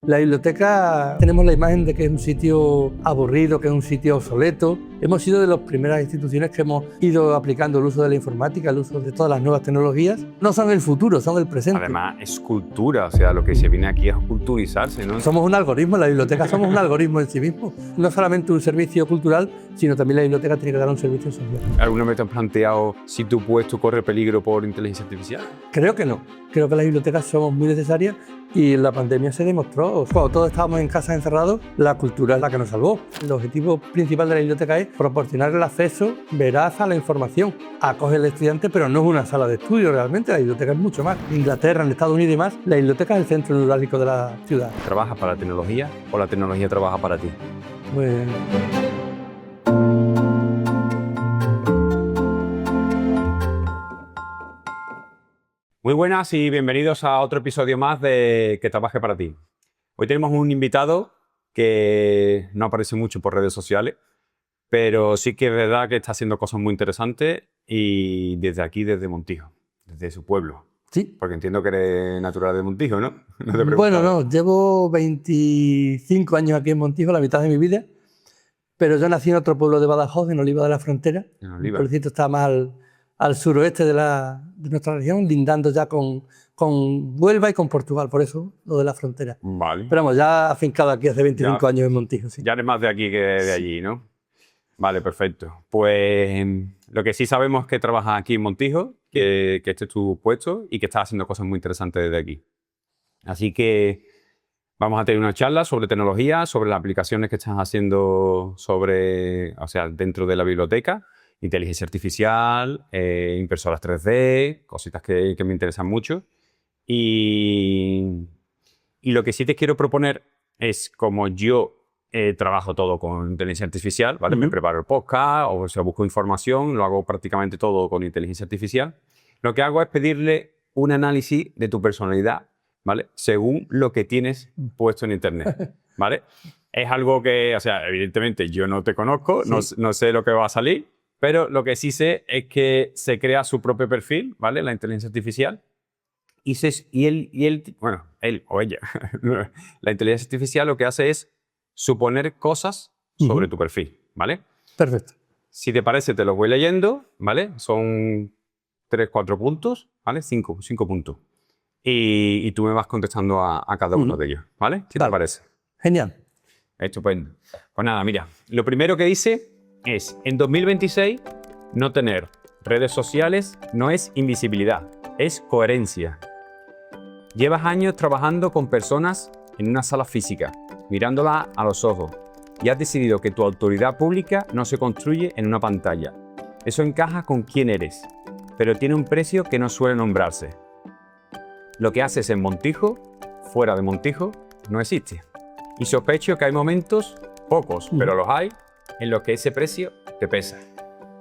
La biblioteca, tenemos la imagen de que es un sitio aburrido, que es un sitio obsoleto. Hemos sido de las primeras instituciones que hemos ido aplicando el uso de la informática, el uso de todas las nuevas tecnologías. No son el futuro, son el presente. Además, es cultura, o sea, lo que se viene aquí es culturizarse, ¿no? Somos un algoritmo, la biblioteca somos un algoritmo en sí mismo. No solamente un servicio cultural, sino también la biblioteca tiene que dar un servicio social. ¿Alguna vez te has planteado si tu puesto corre peligro por inteligencia artificial? Creo que no. Creo que las bibliotecas somos muy necesarias y en la pandemia se demostró. Cuando todos estábamos en casa encerrados, la cultura es la que nos salvó. El objetivo principal de la biblioteca es proporcionar el acceso veraz a la información. Acoge al estudiante, pero no es una sala de estudio realmente. La biblioteca es mucho más. En Inglaterra, en Estados Unidos y más, la biblioteca es el centro neurálgico de la ciudad. ¿Trabajas para la tecnología o la tecnología trabaja para ti? Pues... Muy buenas y bienvenidos a otro episodio más de Que trabaje para ti. Hoy tenemos un invitado que no aparece mucho por redes sociales, pero sí que es verdad que está haciendo cosas muy interesantes y desde aquí, desde Montijo, desde su pueblo. Sí. Porque entiendo que eres natural de Montijo, ¿no? No te Bueno, no, llevo 25 años aquí en Montijo, la mitad de mi vida, pero yo nací en otro pueblo de Badajoz, en Oliva de la Frontera. En El Oliva. pueblecito está más al suroeste de nuestra región, lindando ya con Huelva y con Portugal, por eso lo de la frontera. Vale. Pero vamos, ya afincado aquí hace 25 años en Montijo. Sí. Ya eres más de aquí que de allí, ¿no? Vale, perfecto. Pues lo que sí sabemos es que trabajas aquí en Montijo, que este es tu puesto y que estás haciendo cosas muy interesantes desde aquí. Así que vamos a tener una charla sobre tecnología, sobre las aplicaciones que estás haciendo dentro de la biblioteca, inteligencia artificial, impresoras 3D, cositas que me interesan mucho. Y lo que sí te quiero proponer es, como yo trabajo todo con inteligencia artificial, ¿vale? Me preparo el podcast, o sea, busco información, lo hago prácticamente todo con inteligencia artificial. Lo que hago es pedirle un análisis de tu personalidad, ¿vale? Según lo que tienes puesto en internet, ¿vale? Es algo que, o sea, evidentemente yo no te conozco, sí. no sé lo que va a salir, pero lo que sí sé es que se crea su propio perfil, ¿vale? La inteligencia artificial. Él o ella, la inteligencia artificial lo que hace es suponer cosas sobre tu perfil, ¿vale? Perfecto. Si te parece, te los voy leyendo, ¿vale? Son 3, 4 puntos, ¿vale? 5 puntos. Y tú me vas contestando a cada uno de ellos, ¿vale? ¿Qué te parece? Genial. Estupendo. Pues nada, mira, lo primero que dice es, en 2026, no tener redes sociales no es invisibilidad, es coherencia. Llevas años trabajando con personas en una sala física, mirándolas a los ojos, y has decidido que tu autoridad pública no se construye en una pantalla. Eso encaja con quién eres, pero tiene un precio que no suele nombrarse. Lo que haces en Montijo, fuera de Montijo, no existe. Y sospecho que hay momentos, pocos, pero los hay, en los que ese precio te pesa.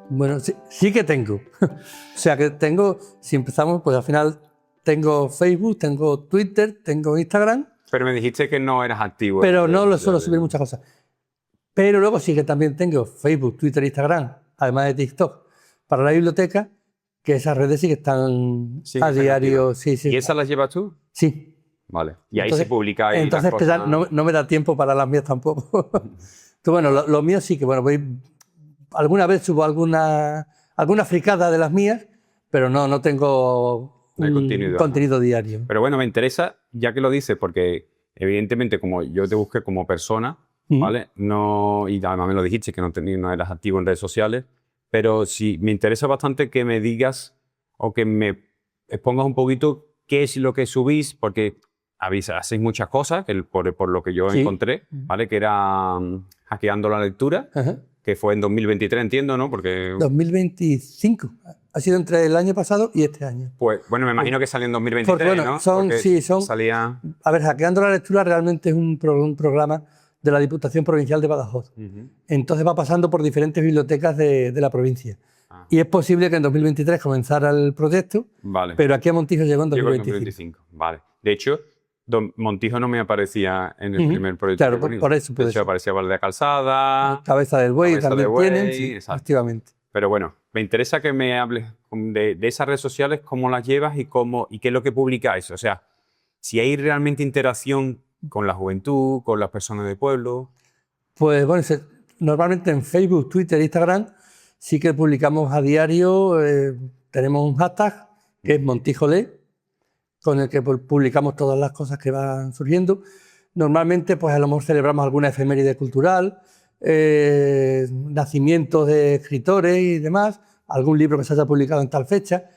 Bueno, sí que tengo. O sea, que tengo, si empezamos, pues al final tengo Facebook, tengo Twitter, tengo Instagram. Pero me dijiste que no eras activo. Pero no lo suelo subir muchas cosas. Pero luego sí que también tengo Facebook, Twitter, Instagram, además de TikTok, para la biblioteca, que esas redes sí que están a diario. Sí. ¿Y esas las llevas tú? Sí. Vale. Y ahí se publica. Entonces cosas... no me da tiempo para las mías tampoco. Entonces, bueno, lo mío sí que, bueno, alguna vez subo alguna fricada de las mías, pero no tengo contenido diario. Pero bueno, me interesa, ya que lo dices, porque evidentemente como yo te busqué como persona, ¿vale? No, y además me lo dijiste que no eras activo en redes sociales, pero sí me interesa bastante que me digas o que me expongas un poquito qué es lo que subís, porque hacéis muchas cosas, por lo que yo encontré, ¿vale? Que era hackeando la lectura, que fue en 2023, entiendo, ¿no? Porque 2025. Ha sido entre el año pasado y este año. Pues, bueno, me imagino que salió en 2023, bueno, ¿no? Salía... A ver, hackeando la lectura realmente es un programa de la Diputación Provincial de Badajoz. Entonces va pasando por diferentes bibliotecas de la provincia. Y es posible que en 2023 comenzara el proyecto, pero aquí a Montijo llegó en 2025. Vale. De hecho, Montijo no me aparecía en el primer proyecto. Claro, por eso. De hecho, aparecía Valdea Calzada. Cabeza del Buey también tienen, sí, efectivamente. Pero bueno, me interesa que me hables de esas redes sociales, cómo las llevas y qué es lo que publicáis. O sea, si hay realmente interacción con la juventud, con las personas del pueblo? Pues bueno, normalmente en Facebook, Twitter, Instagram sí que publicamos a diario, tenemos un hashtag que es Montijolé, con el que publicamos todas las cosas que van surgiendo. Normalmente pues a lo mejor celebramos alguna efeméride cultural, nacimientos de escritores y demás, algún libro que se haya publicado en tal fecha.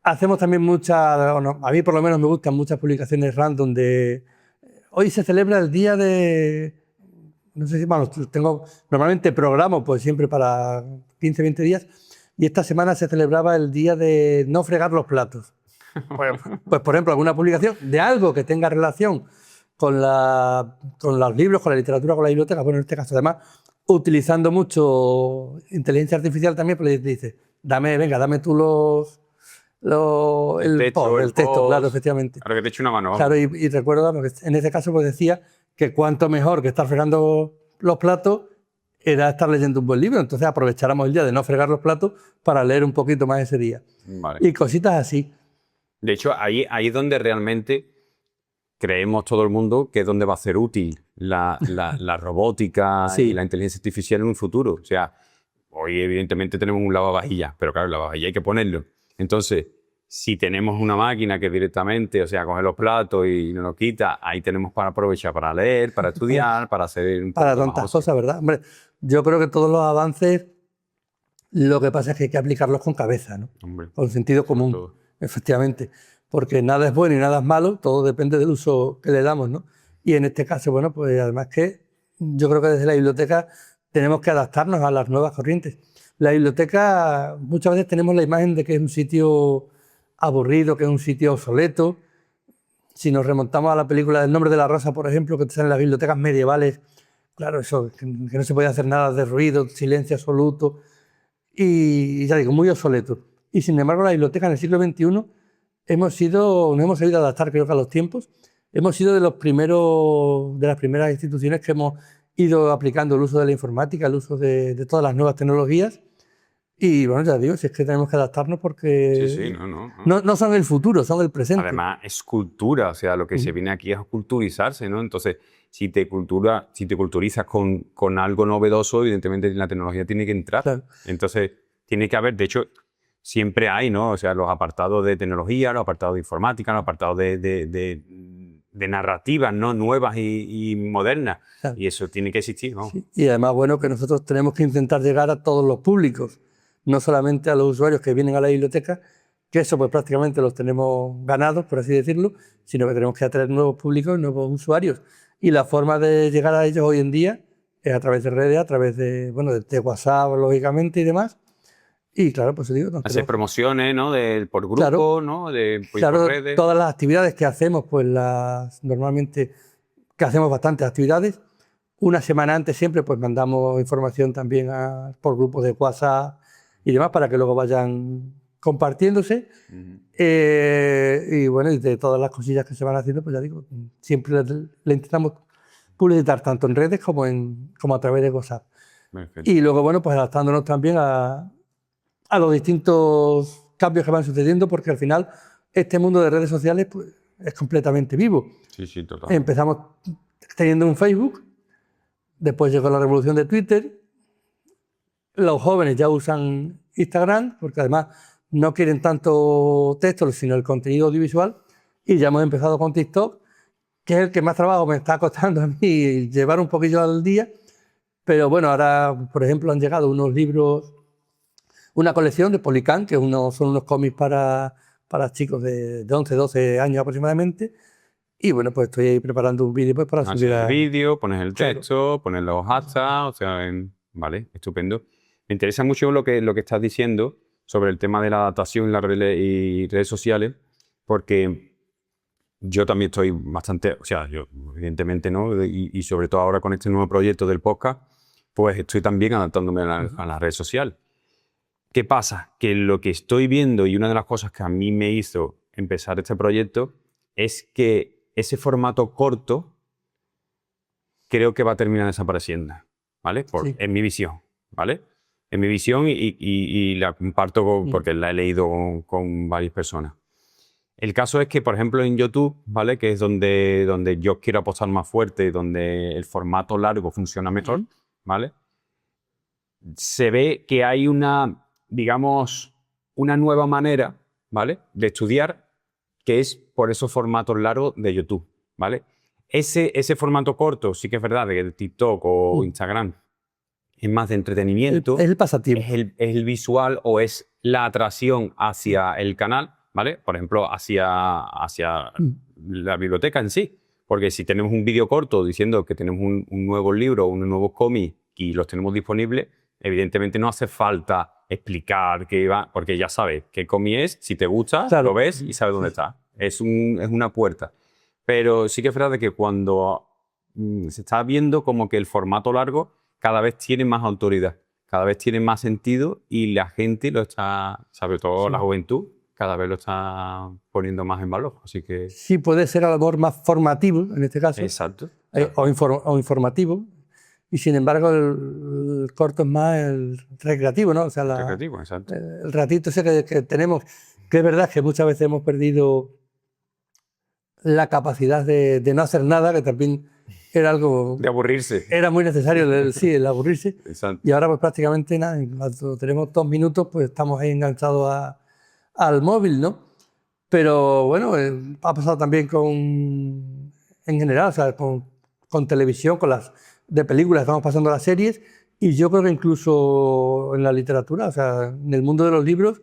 Hacemos también a mí por lo menos me gustan muchas publicaciones random de... Hoy se celebra el día de... No sé si, bueno, normalmente programo pues siempre para 15, 20 días y esta semana se celebraba el día de no fregar los platos. Pues por ejemplo, alguna publicación de algo que tenga relación con los libros, con la literatura, con la biblioteca, bueno, en este caso además, utilizando mucho inteligencia artificial también, pues le dice, dame tú el texto, claro, efectivamente. Claro, que te eche una mano. Claro, y recuerdo que en ese caso pues decía que cuanto mejor que estar fregando los platos era estar leyendo un buen libro. Entonces aprovecháramos el día de no fregar los platos para leer un poquito más ese día. Vale. Y cositas así. De hecho, ahí es donde realmente creemos todo el mundo que es donde va a ser útil la robótica Sí. y la inteligencia artificial en un futuro. O sea, hoy evidentemente tenemos un lavavajillas, pero claro, el lavavajillas hay que ponerlo. Entonces, si tenemos una máquina que directamente, o sea, coge los platos y nos lo quita, ahí tenemos para aprovechar para leer, para estudiar, para hacer un para tantas cosas, ¿verdad? Hombre, yo creo que todos los avances, lo que pasa es que hay que aplicarlos con cabeza, ¿no? Hombre, con sentido común, todo. efectivamente. Porque nada es bueno y nada es malo, todo depende del uso que le damos, ¿no? Y en este caso, bueno, pues además que yo creo que desde la biblioteca tenemos que adaptarnos a las nuevas corrientes. La biblioteca, muchas veces tenemos la imagen de que es un sitio aburrido, que es un sitio obsoleto. Si nos remontamos a la película del Nombre de la Rosa, por ejemplo, que están en las bibliotecas medievales, claro, eso, que no se podía hacer nada de ruido, silencio absoluto, y ya digo, muy obsoleto. Y sin embargo, la biblioteca en el siglo XXI nos hemos sabido adaptar, creo que a los tiempos. Hemos sido de las primeras instituciones que hemos ido aplicando el uso de la informática, el uso de todas las nuevas tecnologías. Y bueno, ya digo, si es que tenemos que adaptarnos porque Sí, no son el futuro, son el presente. Además, es cultura, o sea, lo que se viene aquí es culturizarse, ¿no? Entonces, si te culturizas con algo novedoso, evidentemente la tecnología tiene que entrar. Claro. Entonces, tiene que haber, de hecho, siempre hay, ¿no? O sea, los apartados de tecnología, los apartados de informática, los apartados de narrativas, ¿no? Nuevas y modernas. Claro. Y eso tiene que existir, ¿no? Sí. Y además, bueno, que nosotros tenemos que intentar llegar a todos los públicos, no solamente a los usuarios que vienen a la biblioteca, que eso pues prácticamente los tenemos ganados, por así decirlo, sino que tenemos que atraer nuevos públicos, nuevos usuarios. Y la forma de llegar a ellos hoy en día es a través de redes, a través de WhatsApp, lógicamente, y demás. Y claro, pues digo... Hacer promociones, ¿no? Por grupo, claro, ¿no? Por redes. Todas las actividades que hacemos, pues normalmente que hacemos bastantes actividades. Una semana antes siempre pues mandamos información también por grupos de WhatsApp y demás para que luego vayan compartiéndose. Y bueno, y de todas las cosillas que se van haciendo, pues ya digo, siempre le intentamos publicitar tanto en redes como a través de WhatsApp. Perfecto. Y luego, bueno, pues adaptándonos también a los distintos cambios que van sucediendo, porque al final este mundo de redes sociales pues, es completamente vivo. Sí, total. Empezamos teniendo un Facebook, después llegó la revolución de Twitter, los jóvenes ya usan Instagram, porque además no quieren tanto texto, sino el contenido audiovisual, y ya hemos empezado con TikTok, que es el que más trabajo me está costando a mí llevar un poquillo al día, pero bueno, ahora, por ejemplo, han llegado unos libros, una colección de Polycan, que son unos cómics para chicos de 11, 12 años aproximadamente, y bueno, pues estoy ahí preparando un vídeo pues, para subir el vídeo, pones el texto, pones los hashtags, o sea, vale, estupendo. Me interesa mucho lo que estás diciendo sobre el tema de la adaptación y redes sociales, porque yo también estoy bastante, o sea, yo evidentemente no, y sobre todo ahora con este nuevo proyecto del podcast, pues estoy también adaptándome a las redes sociales. ¿Qué pasa? Que lo que estoy viendo y una de las cosas que a mí me hizo empezar este proyecto es que ese formato corto creo que va a terminar desapareciendo, ¿vale? Sí. En mi visión, ¿vale? En mi visión y la comparto porque la he leído con varias personas. El caso es que, por ejemplo, en YouTube, ¿vale? Que es donde yo quiero apostar más fuerte, donde el formato largo funciona mejor, ¿vale? Se ve que hay digamos, una nueva manera, ¿vale? De estudiar, que es por esos formatos largos de YouTube, ¿vale? Ese formato corto, sí que es verdad, de TikTok o Instagram, es más de entretenimiento. Es el pasatiempo. Es el visual o es la atracción hacia el canal, ¿vale? Por ejemplo, hacia la biblioteca en sí. Porque si tenemos un vídeo corto diciendo que tenemos un nuevo libro o un nuevo cómic y los tenemos disponibles, evidentemente no hace falta explicar qué va, porque ya sabes qué cómic es, si te gusta, Claro. lo ves y sabes dónde está. Es una puerta. Pero sí que es verdad que cuando se está viendo como que el formato largo cada vez tiene más autoridad, cada vez tiene más sentido y la gente lo está, sobre todo la juventud, cada vez lo está poniendo más en valor. Así que... Sí, puede ser a lo mejor más formativo, en este caso. Exacto. O informativo. Y sin embargo, el corto es más el recreativo, ¿no? O sea, Recreativo, exacto. el ratito ese que tenemos, que es verdad que muchas veces hemos perdido la capacidad de no hacer nada, que también era algo... De aburrirse. Era muy necesario, el aburrirse. Exacto. Y ahora pues prácticamente nada, cuando tenemos 2 minutos, pues estamos ahí enganchados al móvil, ¿no? Pero bueno, ha pasado también en general, o sea, con televisión, con las de películas, estamos pasando a las series, y yo creo que incluso en la literatura, o sea, en el mundo de los libros,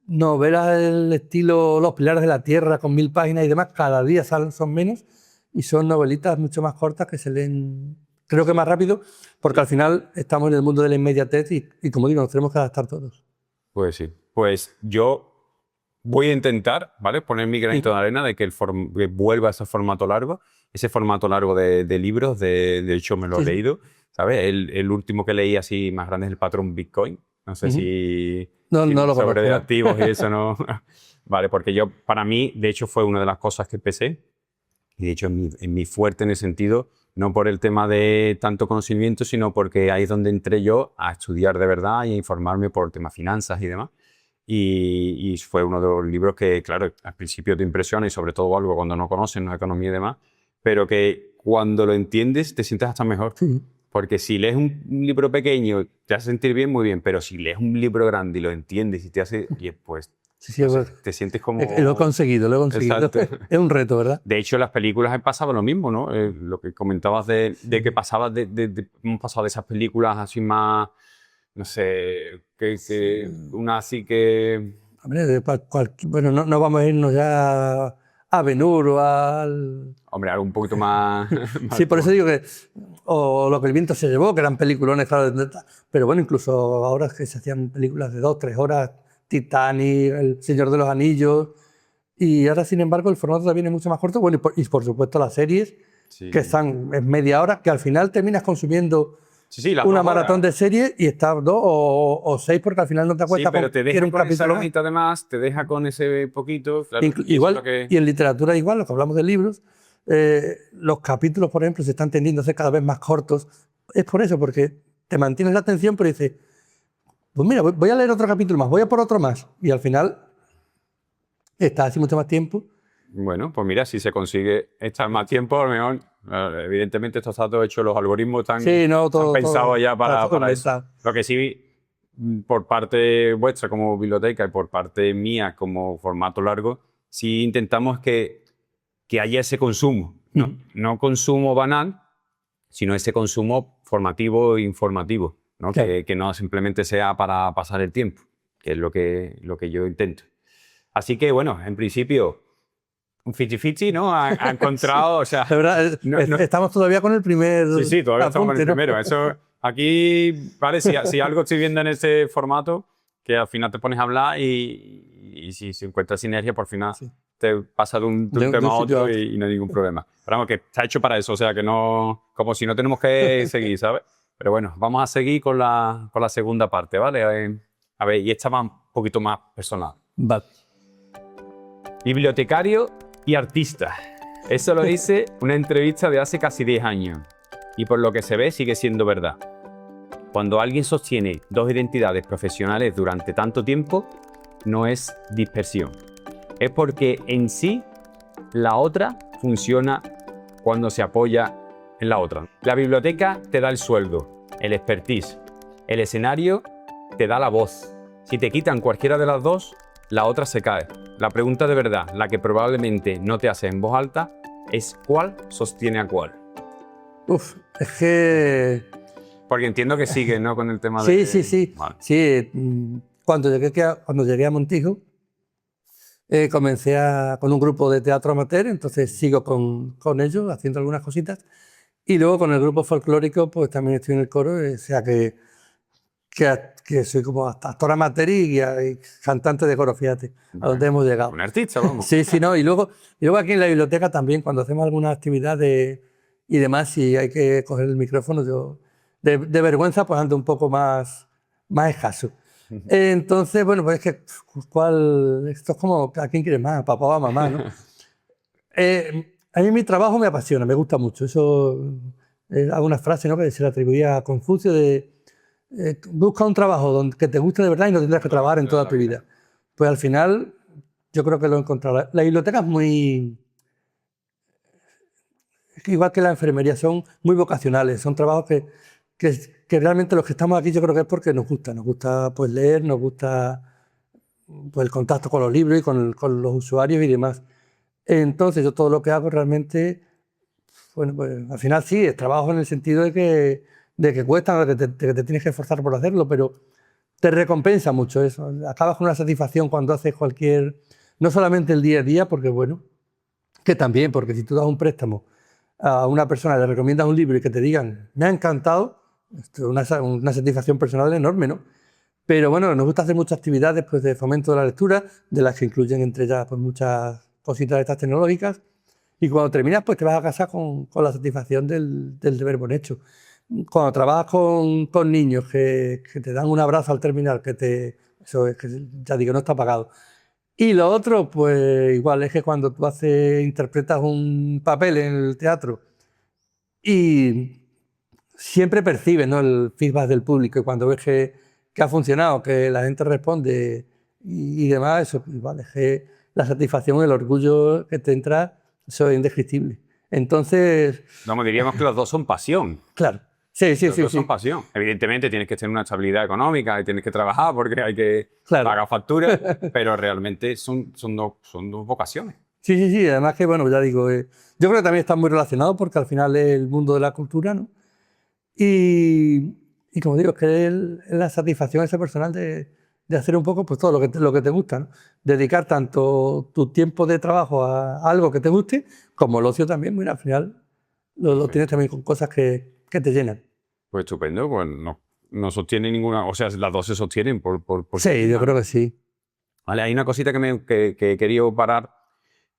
novelas del estilo Los Pilares de la Tierra, con 1000 páginas y demás, cada día son menos, y son novelitas mucho más cortas que se leen, creo que más rápido, porque al final estamos en el mundo de la inmediatez y como digo, nos tenemos que adaptar todos. Pues sí. Pues yo voy a intentar, ¿vale? Poner mi granito de arena de que vuelva ese formato largo de libros, de hecho me lo he leído, ¿sabes? El último que leí así más grande es El Patrón Bitcoin. No sé si no lo sobre conozco. de activos y eso no... Vale, porque para mí, de hecho, fue una de las cosas que empecé. Y de hecho, en mi fuerte en el sentido, no por el tema de tanto conocimiento, sino porque ahí es donde entré yo a estudiar de verdad y a informarme por temas finanzas y demás. Y fue uno de los libros que, claro, al principio te impresiona y sobre todo algo cuando no conoces, no economía y demás, pero que cuando lo entiendes te sientes hasta mejor. Sí. Porque si lees un libro pequeño te hace sentir bien, muy bien, pero si lees un libro grande y lo entiendes y te hace... Y pues Sí, no sé, te sientes como... Lo he conseguido. Exacto. Es un reto, ¿verdad? De hecho, en las películas pasaba lo mismo, ¿no? Lo que comentabas de que pasaba hemos pasado de esas películas así más, no sé, una así que... Hombre, bueno, no vamos a irnos ya a Ben-Hur o al... Hombre, algo un poquito más... Sí, por eso digo que... O Lo que el viento se llevó, que eran peliculones, claro. Pero bueno, incluso ahora es que se hacían películas de 2, 3 horas, Titanic, El Señor de los Anillos... Y ahora, sin embargo, el formato también es mucho más corto. Bueno, y por supuesto las series, que están en media hora, que al final terminas consumiendo una maratón de series y estás 2 o 6 porque al final no te acuestas. Sí, pero te deja un con esa capítulo hojita de más, te deja con ese poquito. Claro, igual, y en literatura igual, lo que hablamos de libros, los capítulos, por ejemplo, se están tendiendo a ser cada vez más cortos. Es por eso, porque te mantienes la atención, pero dices, pues mira, voy a leer otro capítulo más, voy a por otro más. Y al final... Está así mucho más tiempo. Bueno, pues mira, si se consigue estar más tiempo, a lo mejor, evidentemente esto está todo hecho, los algoritmos están pensados ya para eso. Lo que sí, por parte vuestra como biblioteca y por parte mía como formato largo, sí intentamos que haya ese consumo, ¿no? No consumo banal, sino ese consumo formativo e informativo, ¿no? Claro. Que no simplemente sea para pasar el tiempo, que es lo que yo intento. Así que, bueno, en principio, un 50-50, ¿no? Ha encontrado, o sea... De verdad, estamos todavía con el primer... Sí, todavía estamos con el ¿no? primero. Eso, aquí, vale, si algo estoy viendo en este formato, que al final te pones a hablar y si encuentras sinergia, por final te pasa de un tema a otro y no hay ningún problema. Pero vamos, que está hecho para eso, o sea, que no... Como si no tenemos que seguir, ¿sabes? Pero bueno, vamos a seguir con la segunda parte, ¿vale? A ver, y esta va un poquito más personal. Vale. Bibliotecario y artista. Eso lo dice una entrevista de hace casi 10 años. Y por lo que se ve sigue siendo verdad. Cuando alguien sostiene 2 identidades profesionales durante tanto tiempo, no es dispersión. es porque en sí la otra funciona cuando se apoya en la otra. La biblioteca te da el sueldo, el expertise. El escenario te da la voz. Si te quitan cualquiera de las dos, la otra se cae. La pregunta de verdad, la que probablemente no te hace en voz alta, es ¿cuál sostiene a cuál? Uf, es que... Porque entiendo que sigue, ¿no? Con el tema Sí, de... sí. Vale. Sí, cuando llegué a Montijo, comencé con un grupo de teatro amateur, entonces sigo con ellos haciendo algunas cositas. Y luego con el grupo folclórico, pues también estoy en el coro, o sea que soy como actor amateur y cantante de coro, fíjate, a donde hemos llegado. Un artista, vamos. Sí, no. Y luego aquí en la biblioteca también, cuando hacemos alguna actividad y demás, si hay que coger el micrófono, yo de vergüenza pues ando un poco más escaso. Entonces, bueno, pues es que esto es como ¿a quién quieres más? ¿A papá o a mamá? ¿No? A mí mi trabajo me apasiona, me gusta mucho. Eso, hago una frase, ¿no?, que se le atribuía a Confucio de busca un trabajo que te guste de verdad y no tendrás que trabajar en toda tu vida. Pues al final yo creo que lo he encontrado. La biblioteca es muy... igual que la enfermería, son muy vocacionales, son trabajos que realmente los que estamos aquí yo creo que es porque nos gusta pues leer, nos gusta pues el contacto con los libros y con los usuarios y demás. Entonces yo todo lo que hago realmente, bueno, pues al final sí, es trabajo en el sentido de que cuesta, de que te tienes que esforzar por hacerlo, pero te recompensa mucho eso. Acabas con una satisfacción cuando haces no solamente el día a día, porque bueno, que también, porque si tú das un préstamo a una persona, le recomiendas un libro y que te digan, me ha encantado, esto es una satisfacción personal enorme, ¿no? Pero bueno, nos gusta hacer muchas actividades pues, de fomento de la lectura, de las que incluyen entre ellas pues, muchas cositas de estas tecnológicas, y cuando terminas pues te vas a casa con la satisfacción del deber bien hecho. Cuando trabajas con niños que te dan un abrazo al terminar, eso es que ya digo, no está pagado. Y lo otro, pues igual es que cuando tú interpretas un papel en el teatro y siempre percibes, ¿no?, el feedback del público, y cuando ves que ha funcionado, que la gente responde y demás, eso igual es que la satisfacción, el orgullo que te entra, eso es indescriptible. Entonces... Vamos, diríamos que los dos son pasión. Claro. Sí. Los dos son pasión. Evidentemente tienes que tener una estabilidad económica y tienes que trabajar porque hay que pagar facturas, pero realmente son dos vocaciones. Sí. Además que, bueno, ya digo, yo creo que también están muy relacionados porque al final es el mundo de la cultura, ¿no? Y como digo, es que es la satisfacción esa personal de hacer un poco pues, todo lo que te gusta, ¿no? Dedicar tanto tu tiempo de trabajo a algo que te guste, como el ocio también, mira, al final lo tienes también con cosas que te llenan. Pues estupendo, pues no sostiene ninguna... O sea, las dos se sostienen por sí, yo creo que sí. Vale, hay una cosita que he querido parar,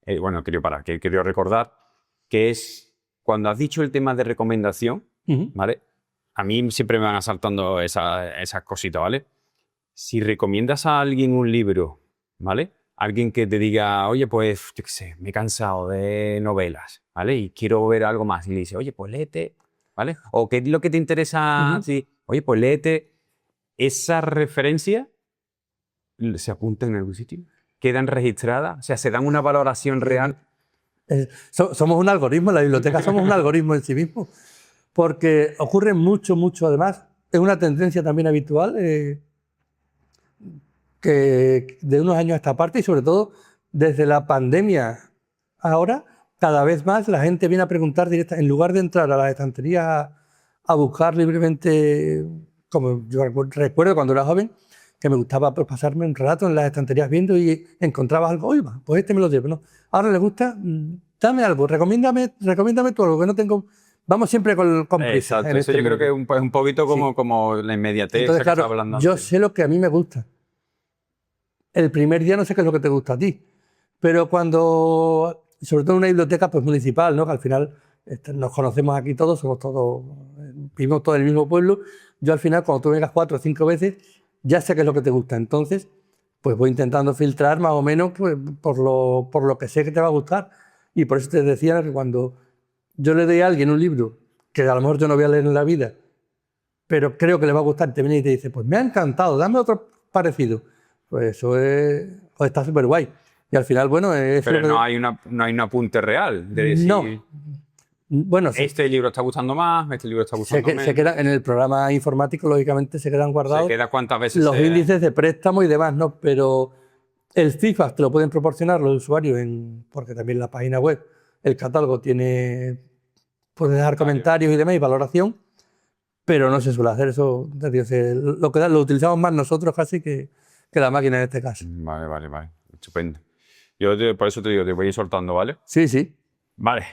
que he querido recordar, que es cuando has dicho el tema de recomendación, ¿vale? A mí siempre me van asaltando esas cositas, ¿vale? Si recomiendas a alguien un libro, ¿vale? Alguien que te diga, oye, pues, yo qué sé, me he cansado de novelas, ¿vale? Y quiero ver algo más. Y le dice, oye, pues léete, ¿vale? O ¿qué es lo que te interesa? Sí, oye, pues léete. Esa referencia se apunta en algún sitio, quedan registradas, o sea, se dan una valoración real. Somos un algoritmo, la biblioteca somos un algoritmo en sí mismo, porque ocurre mucho, además, es una tendencia también habitual que de unos años a esta parte y sobre todo desde la pandemia ahora, cada vez más la gente viene a preguntar directamente, en lugar de entrar a las estanterías a buscar libremente, como yo recuerdo cuando era joven, que me gustaba pasarme un rato en las estanterías viendo y encontrabas algo, oye, pues este me lo llevo, ¿no? Ahora le gusta, dame algo, recomiéndame tú algo que no tengo. Vamos siempre con prisa. Exacto, eso yo creo que es un poquito como la inmediatez. Entonces, claro, que estaba hablando yo antes. sé lo que a mí me gusta. El primer día no sé qué es lo que te gusta a ti, pero cuando, sobre todo en una biblioteca pues, municipal, ¿no?, que al final nos conocemos aquí todos, vivimos todos en el mismo pueblo, yo al final cuando tú vengas 4 o 5 veces ya sé qué es lo que te gusta, entonces pues voy intentando filtrar más o menos pues, por lo que sé que te va a gustar, y por eso te decía que cuando yo le doy a alguien un libro que a lo mejor yo no voy a leer en la vida, pero creo que le va a gustar, te viene y te dice, pues me ha encantado, dame otro parecido. Pues eso está súper guay. Y al final, bueno... Pero no hay un apunte real de decir... No. Bueno, este libro está gustando más, este libro está gustando menos. se queda en el programa informático, lógicamente, se quedan guardados Se queda cuántas veces los índices de préstamo y demás, ¿no? Pero el feedback te lo pueden proporcionar los usuarios, porque también la página web, el catálogo puedes dejar comentarios y demás y valoración, pero no se suele hacer eso. Lo utilizamos más nosotros casi que la máquina en este caso. Vale. Estupendo. Por eso te digo, te voy a ir soltando, ¿vale? Sí, sí. Vale.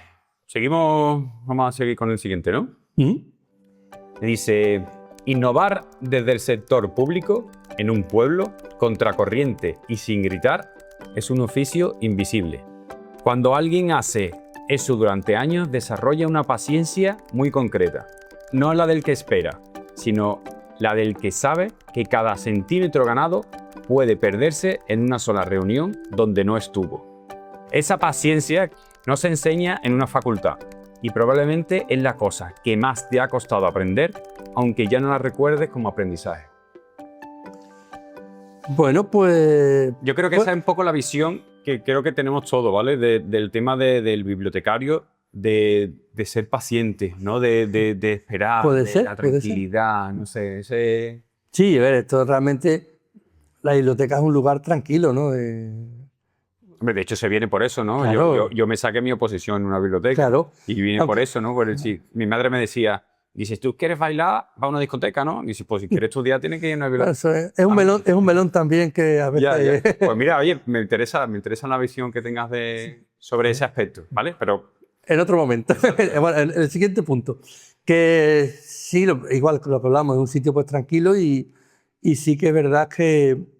Vamos a seguir con el siguiente, ¿no? Dice, innovar desde el sector público en un pueblo, contracorriente y sin gritar, es un oficio invisible. Cuando alguien hace eso durante años, desarrolla una paciencia muy concreta. No la del que espera, sino la del que sabe que cada centímetro ganado puede perderse en una sola reunión donde no estuvo. Esa paciencia no se enseña en una facultad y probablemente es la cosa que más te ha costado aprender, aunque ya no la recuerdes como aprendizaje. Bueno, pues... Yo creo que esa es un poco la visión que creo que tenemos todos, ¿vale? Del tema del bibliotecario, de ser paciente, ¿no? De esperar, la tranquilidad, no sé, ese... Sí, a ver, esto realmente... La biblioteca es un lugar tranquilo, ¿no? Hombre, de hecho se viene por eso, ¿no? Claro. Yo me saqué mi oposición en una biblioteca. Claro. Y vine por eso, ¿no? Sí, mi madre me decía, dices, ¿tú quieres bailar? Va a una discoteca, ¿no? Dices, pues si quieres estudiar tienes que ir a una biblioteca. Claro, es un melón también que a veces... Ya. Pues mira, oye, me interesa la visión que tengas sobre ese aspecto, ¿vale? Pero... En otro momento. Bueno, el siguiente punto. Que sí, igual que lo que hablamos, es un sitio pues tranquilo y sí que es verdad que...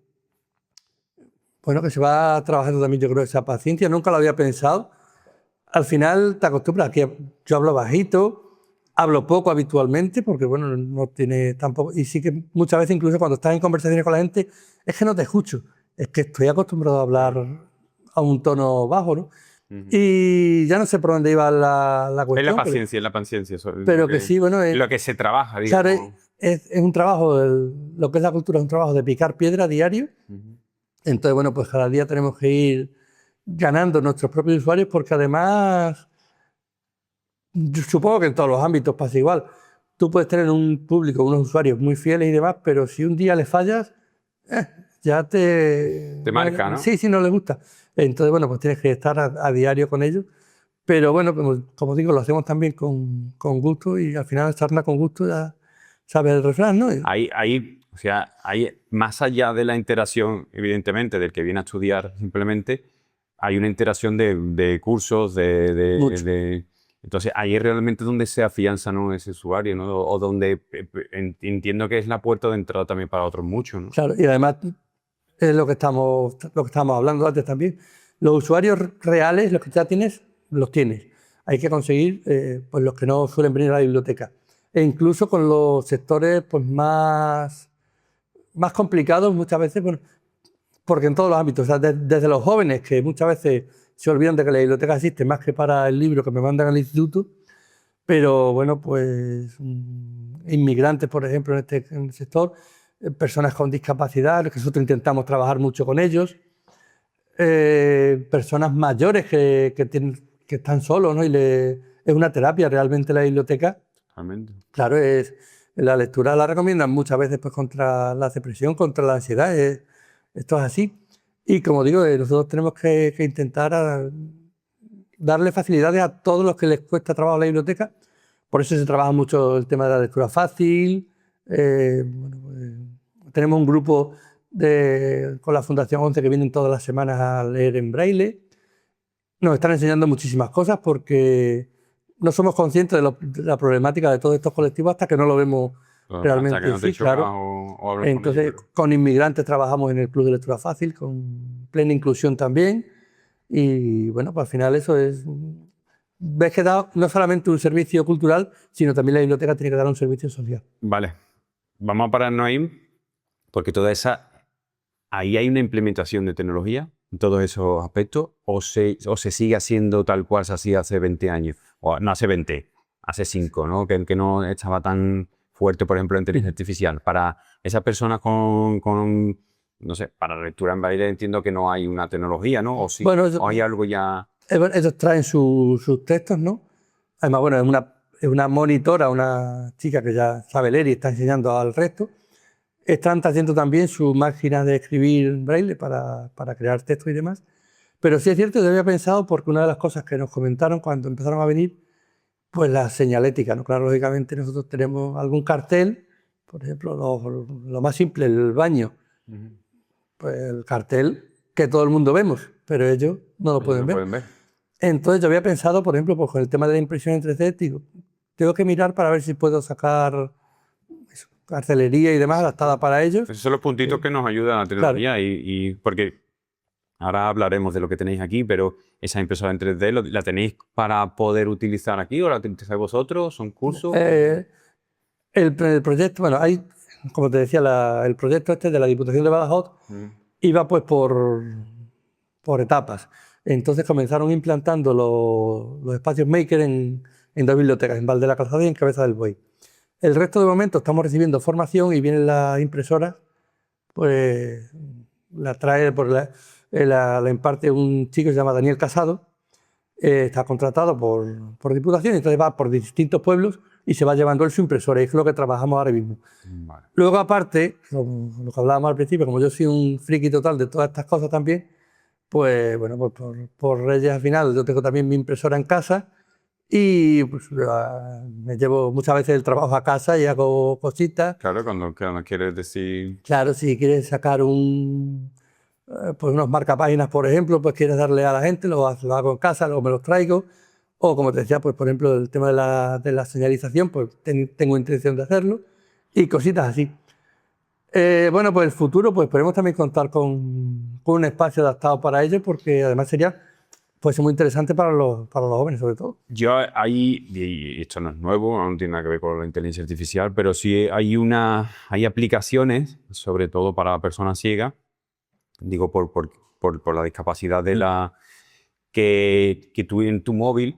Bueno, que se va trabajando también, yo creo, esa paciencia. Nunca lo había pensado. Al final te acostumbras. Aquí yo hablo bajito, hablo poco habitualmente, porque, bueno, no tiene tampoco... Y sí que muchas veces, incluso cuando estás en conversaciones con la gente, es que no te escucho. Es que estoy acostumbrado a hablar a un tono bajo, ¿no? Y ya no sé por dónde iba la cuestión. Es la paciencia. Pero que sí, bueno... lo que se trabaja, digamos. Claro, es un trabajo, lo que es la cultura es un trabajo de picar piedra diario. Entonces, bueno, pues cada día tenemos que ir ganando nuestros propios usuarios porque además, yo supongo que en todos los ámbitos pasa igual. Tú puedes tener un público, unos usuarios muy fieles y demás, pero si un día les fallas, ya te marca, ¿no? Sí, no les gusta. Entonces, bueno, pues tienes que estar a diario con ellos. Pero bueno, como digo, lo hacemos también con gusto y al final sarna con gusto ya sabes el refrán, ¿no? O sea, hay, más allá de la interacción, evidentemente, del que viene a estudiar simplemente, hay una interacción de cursos, entonces, ahí es realmente donde se afianza, ¿no?, ese usuario, ¿no? O donde entiendo que es la puerta de entrada también para otros muchos, ¿no? Claro, y además es lo que estamos hablando antes también. Los usuarios reales, los que ya tienes, los tienes. Hay que conseguir pues los que no suelen venir a la biblioteca. E incluso con los sectores pues más complicados muchas veces, bueno, porque en todos los ámbitos, o sea, desde los jóvenes que muchas veces se olvidan de que la biblioteca existe más que para el libro que me mandan al instituto, pero bueno, pues inmigrantes, por ejemplo, en el sector, personas con discapacidad, que nosotros intentamos trabajar mucho con ellos, personas mayores que están solos, ¿no? Es una terapia realmente la biblioteca. Totalmente. Claro, la lectura la recomiendan muchas veces pues, contra la depresión, contra la ansiedad. Esto es así. Y como digo, nosotros tenemos que intentar darle facilidades a todos los que les cuesta trabajo la biblioteca. Por eso se trabaja mucho el tema de la lectura fácil. Bueno, pues, tenemos un grupo con la Fundación 11 que vienen todas las semanas a leer en braille. Nos están enseñando muchísimas cosas porque no somos conscientes de la problemática de todos estos colectivos hasta que no lo vemos realmente. Hasta que no te claro. Entonces, con inmigrantes trabajamos en el Club de Lectura Fácil, con plena inclusión también. Y bueno, pues al final eso es... Ves que da no solamente un servicio cultural, sino también la biblioteca tiene que dar un servicio social. Vale. Vamos a pararnos ahí, porque ahí hay una implementación de tecnología en todos esos aspectos, o se sigue haciendo tal cual se hacía hace 20 años, o no hace 20, hace 5, ¿no? Que no estaba tan fuerte, por ejemplo, la inteligencia artificial. Para esas personas con no sé, para lectura en braille entiendo que no hay una tecnología, ¿no? O sí, Bueno, o hay algo ya... ellos traen sus textos, ¿no? Además, bueno, es una monitora, una chica que ya sabe leer y está enseñando al resto. Están haciendo también su máquina de escribir en braille para crear textos y demás. Pero sí es cierto, yo había pensado, porque una de las cosas que nos comentaron cuando empezaron a venir, pues la señalética, ¿no? Claro, lógicamente nosotros tenemos algún cartel, por ejemplo, lo más simple, el baño, pues el cartel que todo el mundo vemos, pero ellos no lo Ellos pueden no ver. pueden ver. Entonces yo había pensado, por ejemplo, pues con el tema de la impresión en 3D, digo, tengo que mirar para ver si puedo sacar eso, cartelería y demás adaptada para ellos. Esos son los puntitos que nos ayudan a la Claro. tecnología y porque ahora hablaremos de lo que tenéis aquí, pero esa impresora en 3D, ¿la tenéis para poder utilizar aquí o la utilizáis vosotros? ¿Son cursos? El proyecto, bueno, hay, como te decía, el proyecto este de la Diputación de Badajoz iba pues por etapas. Entonces comenzaron implantando los espacios maker en dos bibliotecas, en Val de la Calzada y en Cabeza del Buey. El resto de momento estamos recibiendo formación y vienen las impresoras, pues la trae, la imparte un chico que se llama Daniel Casado, está contratado por Diputación, y entonces va por distintos pueblos y se va llevando él su impresora, y es lo que trabajamos ahora mismo. Vale. Luego, aparte, lo que hablábamos al principio, como yo soy un friki total de todas estas cosas también, pues bueno, pues por Reyes al final yo tengo también mi impresora en casa y pues, me llevo muchas veces el trabajo a casa y hago cositas. Claro, cuando quieres decir... Claro, si quieres sacar pues unos marcapáginas, por ejemplo, pues quieres darle a la gente, lo hago en casa, luego me los traigo. O como te decía, pues por ejemplo, el tema de la señalización, pues tengo intención de hacerlo y cositas así. Bueno, pues el futuro, pues esperemos también contar con un espacio adaptado para ello, porque además sería pues muy interesante para los jóvenes, sobre todo. Yo ahí, y esto no es nuevo, no tiene nada que ver con la inteligencia artificial, pero sí hay aplicaciones, sobre todo para personas ciegas, digo por la discapacidad de que tú en tu móvil,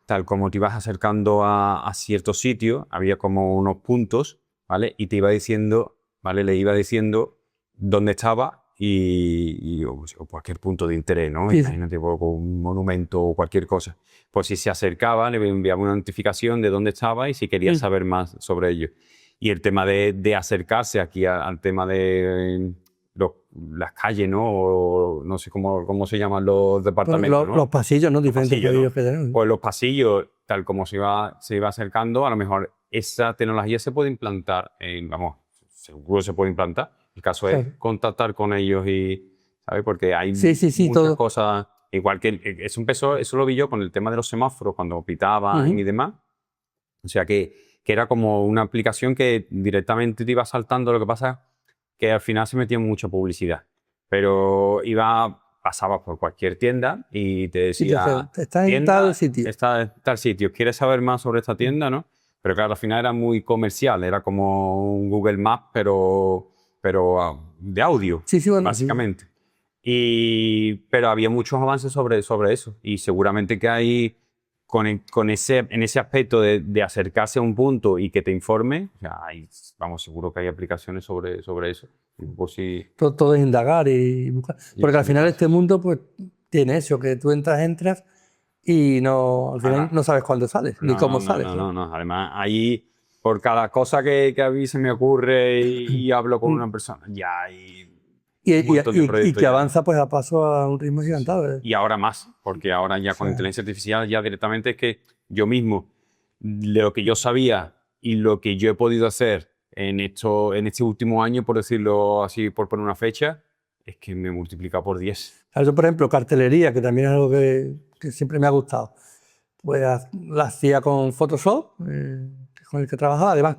tal como te ibas acercando a ciertos sitios, había como unos puntos, ¿vale? Y te iba diciendo, ¿vale? Le iba diciendo dónde estaba o cualquier punto de interés, ¿no? Sí. Imagínate con un monumento o cualquier cosa. Pues si se acercaba, le enviaba una notificación de dónde estaba y si quería saber más sobre ello. Y el tema de acercarse aquí al tema de las calles, ¿no? O no sé cómo se llaman los departamentos, ¿no? Los pasillos, ¿no? Diferentes pasillos, ¿no? Que tenemos. Pues los pasillos, tal como se iba acercando, a lo mejor esa tecnología se puede implantar, vamos, seguro se puede implantar. El caso es contactar con ellos y, ¿sabes? Porque hay muchas cosas, igual que eso lo vi yo con el tema de los semáforos, cuando pitaban y demás. O sea que era como una aplicación que directamente te iba saltando. Lo que pasa que al final se metía mucha publicidad, pero pasabas por cualquier tienda y te decía, está en tal sitio. Está en tal sitio, ¿quieres saber más sobre esta tienda, no? Pero claro, al final era muy comercial, era como un Google Maps, pero de audio, Bueno, básicamente. Pero había muchos avances sobre eso, y seguramente que hay en ese aspecto de acercarse a un punto y que te informe, o sea, vamos, seguro que hay aplicaciones sobre eso. Por si... todo es indagar y buscar. Porque al final este mundo pues tiene eso, que tú entras y al final no sabes cuándo sales, ni cómo sales. No. Además, ahí, por cada cosa que a mí se me ocurre y hablo con una persona, ya hay... Y que avanza pues a paso a un ritmo gigantado. Y ahora más, porque ahora ya con inteligencia artificial ya directamente es que yo mismo, lo que yo sabía y lo que yo he podido hacer en este último año, por decirlo así, por poner una fecha, es que me multiplica por 10. Yo, por ejemplo, cartelería, que también es algo que siempre me ha gustado, pues la hacía con Photoshop, con el que trabajaba. Además,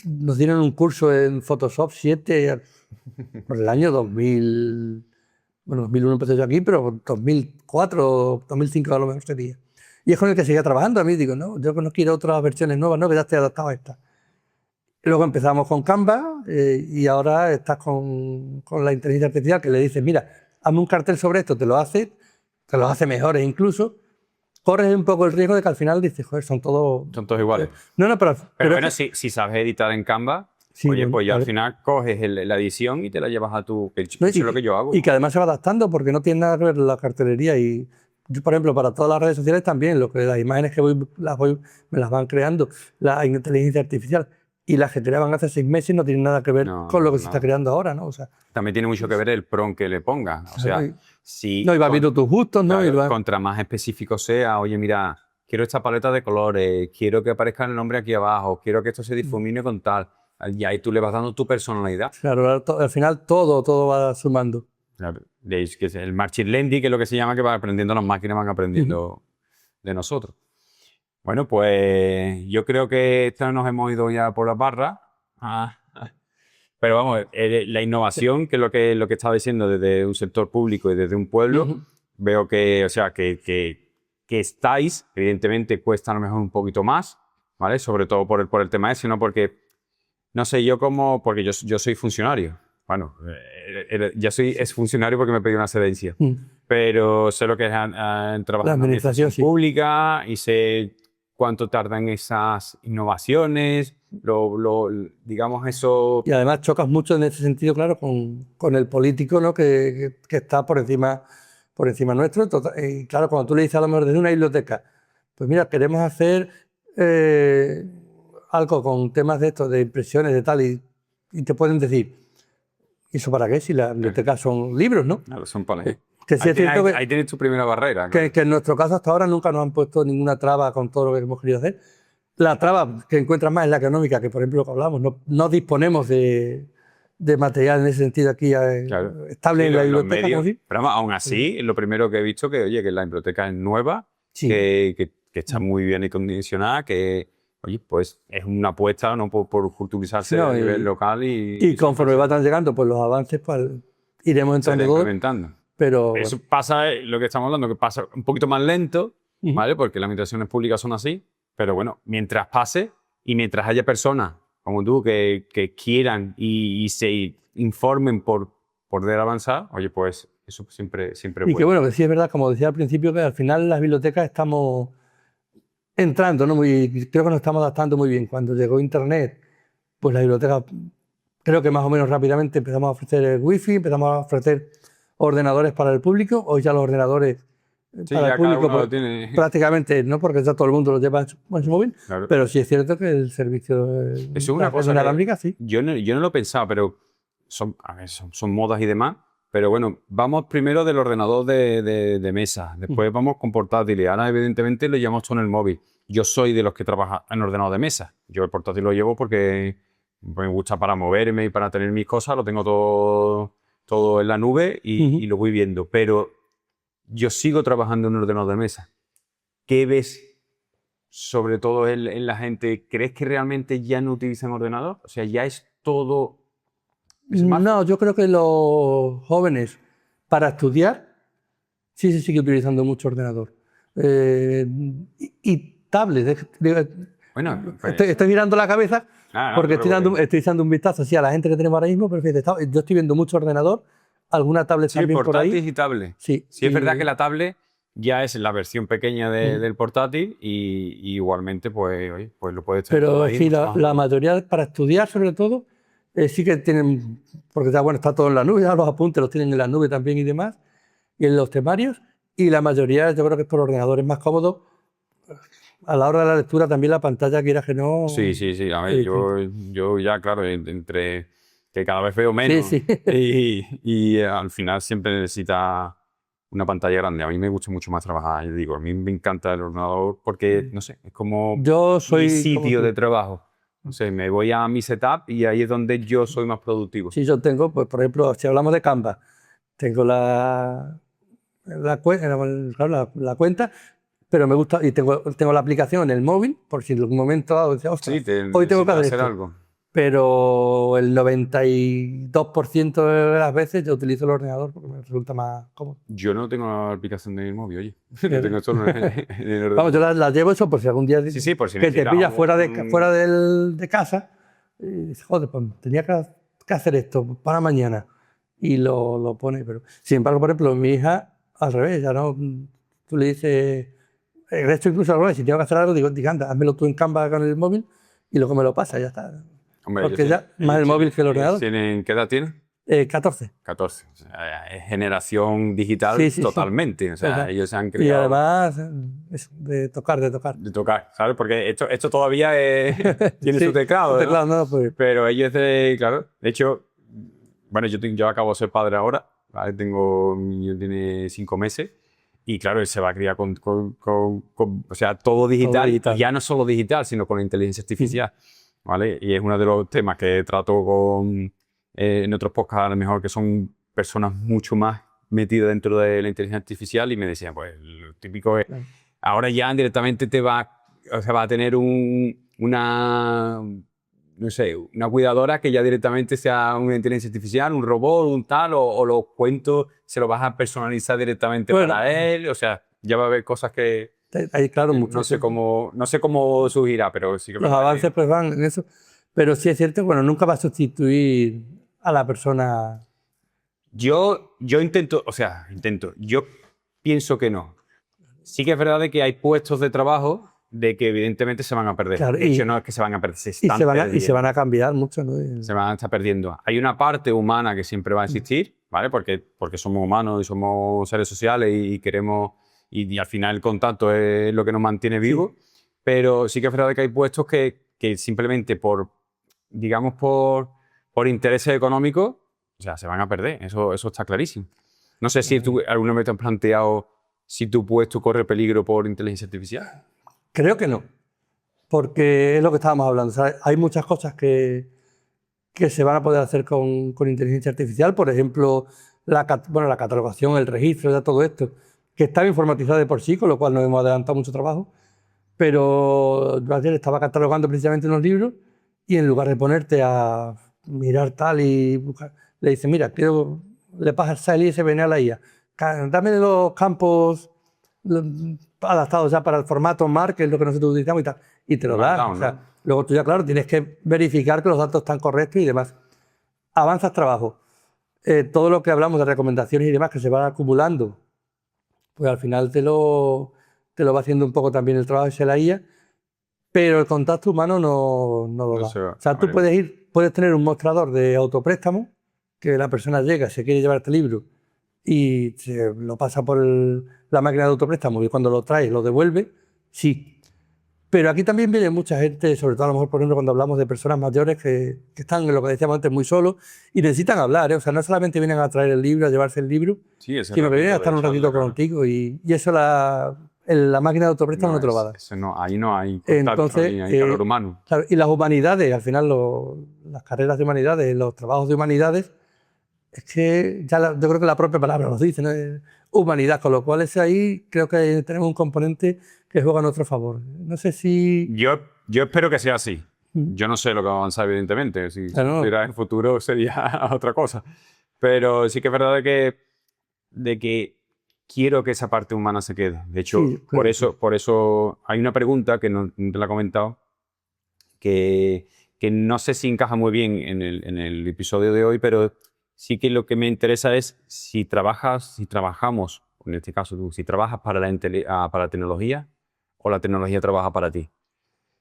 nos dieron un curso en Photoshop 7 por el año 2000. Bueno, 2001 empecé yo aquí, pero 2004, 2005 a lo mejor sería. Y es con el que seguía trabajando. A mí digo, no, yo no quiero otras versiones nuevas, no, que ya estoy adaptado a esta. Y luego empezamos con Canva y ahora estás con la inteligencia artificial, que le dices, mira, hazme un cartel sobre esto, te lo hace mejores incluso. Corres un poco el riesgo de que al final dices, joder, son todos iguales. No, pero bueno, si sabes editar en Canva, Sí, Oye, bueno, pues ya a al ver. final coges la edición y te la llevas a tu... que eso No, es lo que yo hago. y que además se va adaptando porque no tiene nada que ver la cartelería. Y yo, por ejemplo, para todas las redes sociales también, lo que las imágenes que me las van creando la inteligencia artificial y las que creaban hace 6 meses no tienen nada que ver No, con lo que se está nada. creando ahora, ¿no? O sea, También tiene mucho que ver el prompt que le pongas. O claro, sea, si no, y va viendo tus gustos, ¿no? Y claro, va, contra más específico sea, oye, mira, quiero esta paleta de colores, quiero que aparezca el nombre aquí abajo, quiero que esto se difumine con tal. Y ahí tú le vas dando tu personalidad. claro, al final todo va sumando. Claro, veis que es el machine learning, que es lo que se llama, que va aprendiendo las máquinas, van aprendiendo de nosotros. Bueno, pues yo creo que esta nos hemos ido ya por las barras. Ah. Pero vamos, la innovación, que es lo que estaba diciendo desde un sector público y desde un pueblo, Ujú. veo que, o sea, que estáis, evidentemente cuesta a lo mejor un poquito más, ¿vale? Sobre todo por el tema ese, ¿no? Porque, no sé, porque yo soy funcionario. Bueno, ya soy exfuncionario porque me pedí una excedencia. Mm. Pero sé lo que es trabajar La en una administración, administración sí. pública y sé cuánto tardan esas innovaciones, digamos eso. Y además chocas mucho en ese sentido, claro, con el político, ¿no? Que está por encima nuestro. Y claro, cuando tú le dices a lo mejor desde una biblioteca, pues mira, queremos hacer eh, algo con temas de estos, de impresiones, de tal, y te pueden decir, ¿y eso para qué? Si las bibliotecas son libros, ¿no? Claro, son panes. Que sí es cierto Ahí tienes tu primera barrera. Claro. que en nuestro caso hasta ahora nunca nos han puesto ninguna traba con todo lo que hemos querido hacer. La traba que encuentras más es la económica, que por ejemplo lo que hablamos, no disponemos de material en ese sentido aquí Claro. estable Sí, en la los biblioteca. medios. ¿No? Sí. Pero vamos, aún así, lo primero que he visto que, oye, que la biblioteca es nueva, Sí. que está muy bien acondicionada, que, oye, pues es una apuesta, ¿no? Por culturizarse Sí, no, a nivel local y conforme van llegando pues, los avances, pues iremos se entrando irá todos. implementando. Pero Eso pasa, lo que estamos hablando, que pasa un poquito más lento, Ujú. ¿vale? Porque las administraciones públicas son así, pero bueno, mientras pase y mientras haya personas como tú que quieran y se informen por poder avanzar, oye, pues eso siempre y bueno. que bueno, que sí es verdad, como decía al principio, que al final las bibliotecas estamos entrando, ¿no? Creo que nos estamos adaptando muy bien. Cuando llegó Internet, pues las bibliotecas, creo que más o menos rápidamente empezamos a ofrecer el wifi, empezamos a ofrecer ordenadores para el público. Hoy ya los ordenadores Sí, para el ya cada público uno pues, lo tiene. prácticamente, no porque ya todo el mundo lo lleva en su móvil, Claro. pero sí es cierto que el servicio Eso es de una la red cosa inalámbrica, que sí. yo no lo he pensado, pero a ver, son modas y demás. Pero bueno, vamos primero del ordenador de mesa, después vamos con portátiles. Ahora, evidentemente, lo llevamos todo en el móvil. Yo soy de los que trabaja en ordenador de mesa. Yo el portátil lo llevo porque me gusta para moverme y para tener mis cosas. Lo tengo todo en la nube y lo voy viendo. Pero yo sigo trabajando en un ordenador de mesa. ¿Qué ves sobre todo en la gente? ¿Crees que realmente ya no utilizan ordenador? O sea, ya es todo smartphone. No, yo creo que los jóvenes para estudiar sí se sigue utilizando mucho ordenador. Y tablets. Bueno, pues, Estoy mirando la cabeza porque no te preocupes. estoy dando un vistazo así a la gente que tenemos ahora mismo, pero fíjate, yo estoy viendo mucho ordenador, alguna tablet Sí, también por portátil ahí. y tablet. Sí, Sí, es verdad que la tablet ya es la versión pequeña del portátil y igualmente, pues, oye, pues lo puedes tener todo pero ahí. sí, ¿No? la mayoría para estudiar sobre todo, sí que tienen, porque ya bueno, está todo en la nube, ya los apuntes los tienen en la nube también y demás, y en los temarios, y la mayoría yo creo que es por ordenadores más cómodos. A la hora de la lectura también la pantalla, quieras que no. Sí. A ver, yo ya, claro, entre que cada vez veo menos Sí. y al final siempre necesita una pantalla grande. A mí me gusta mucho más trabajar, yo digo, a mí me encanta el ordenador porque, no sé, es como Yo soy mi como sitio tú. de trabajo. No sé, me voy a mi setup y ahí es donde yo soy más productivo. Sí, yo tengo, pues, por ejemplo, si hablamos de Canva, tengo la cuenta, pero me gusta, y tengo la aplicación en el móvil, por si en algún momento dado decía, ostras, Sí, te hoy tengo que necesitas hacer hacer esto. algo. Pero el 92% de las veces yo utilizo el ordenador porque me resulta más cómodo. Yo no tengo la aplicación de mi móvil, oye. Lo tengo solo en el ordenador. Vamos, yo la llevo eso por si algún día Sí, por si que te necesitas pillas fuera un- de casa y dices, joder, pues tenía que hacer esto para mañana y lo pone. Pero, sin embargo, por ejemplo, mi hija al revés, ya no, tú le dices, el resto incluso al revés, si tengo que hacer algo, digo, anda, házmelo tú en Canva con el móvil y luego me lo pasa, ya está. Hombre, Porque ya, más el móvil que el ordenador. ¿Qué edad tienen? 14. 14. O sea, es generación digital Sí, sí, sí. totalmente. O sea, Total. ellos se han Y criado además, eso, de tocar. de tocar, ¿sabes? Porque esto todavía tiene Sí, su teclado, un ¿no? teclado, no, pues, Pero ellos, claro, de hecho, bueno, yo acabo de ser padre ahora, ¿vale? Mi niño tiene 5 meses y claro, él se va a criar o sea, todo digital, digital. y ya no solo digital, sino con la inteligencia artificial, ¿vale? Y es uno de los temas que trato en otros podcasts, a lo mejor, que son personas mucho más metidas dentro de la inteligencia artificial y me decían, pues, lo típico es, Claro. ahora ya directamente o sea, va a tener una no sé, una cuidadora que ya directamente sea una inteligencia artificial, un robot, un tal, o los cuentos se los vas a personalizar directamente Bueno. para él. O sea, ya va a haber cosas que Hay, claro, mucho. no sé cómo surgirá, pero sí que Los avances pues van en eso. Pero sí es cierto, bueno, nunca va a sustituir a la persona. Yo intento, yo pienso que no. Sí que es verdad de que hay puestos de trabajo de que evidentemente se van a perder. Claro, De hecho, no es que se van a perder, y se van a cambiar mucho, ¿no? Se van a estar perdiendo. Hay una parte humana que siempre va a existir, ¿vale? Porque somos humanos y somos seres sociales y queremos... Y al final el contacto es lo que nos mantiene vivos. Sí. Pero sí que es verdad que hay puestos que simplemente digamos, por intereses económicos, o sea, se van a perder. Eso está clarísimo. No sé si tú alguna vez te has planteado si tu puesto corre peligro por inteligencia artificial. Creo que no. Porque es lo que estábamos hablando. O sea, hay muchas cosas que se van a poder hacer con inteligencia artificial. Por ejemplo, la catalogación, el registro, ya todo esto, que estaba informatizado de por sí, con lo cual nos hemos adelantado mucho trabajo. Pero yo ayer estaba catalogando precisamente unos libros y en lugar de ponerte a mirar tal y buscar, le dice, mira, le pasas el ISBN a la IA, dame los campos adaptados ya para el formato MARC, que es lo que nosotros utilizamos y tal, y te lo da. O sea, luego tú ya, claro, tienes que verificar que los datos están correctos y demás. Avanzas trabajo. Todo lo que hablamos de recomendaciones y demás que se van acumulando, pues al final te lo va haciendo un poco también el trabajo de la IA, pero el contacto humano no lo da. O sea, tú puedes tener un mostrador de autopréstamo, que la persona llega, se quiere llevar este libro y se lo pasa por la máquina de autopréstamo y cuando lo trae lo devuelve, sí. Pero aquí también viene mucha gente, sobre todo a lo mejor, por ejemplo, cuando hablamos de personas mayores que están, en lo que decíamos antes, muy solos y necesitan hablar, ¿eh? O sea, no solamente vienen a traer el libro, a llevarse el libro, sino que vienen a estar un ratito contigo y eso la máquina de autopréstamo no te lo va a dar. Ahí no hay contacto. Entonces, ni hay calor humano. Claro, y las humanidades, al final las carreras de humanidades, los trabajos de humanidades, es que yo creo que la propia palabra nos dice, ¿no? Humanidad, con lo cual ahí creo que tenemos un componente que juega a nuestro favor. No sé si... Yo espero que sea así. Yo no sé lo que va a avanzar, evidentemente. Si en el futuro sería otra cosa. Pero sí que es verdad de que quiero que esa parte humana se quede. De hecho, sí, por eso hay una pregunta que no te la he comentado, que no sé si encaja muy bien en el episodio de hoy, pero sí que lo que me interesa es si trabajamos, en este caso tú, si trabajas para la tecnología o la tecnología trabaja para ti.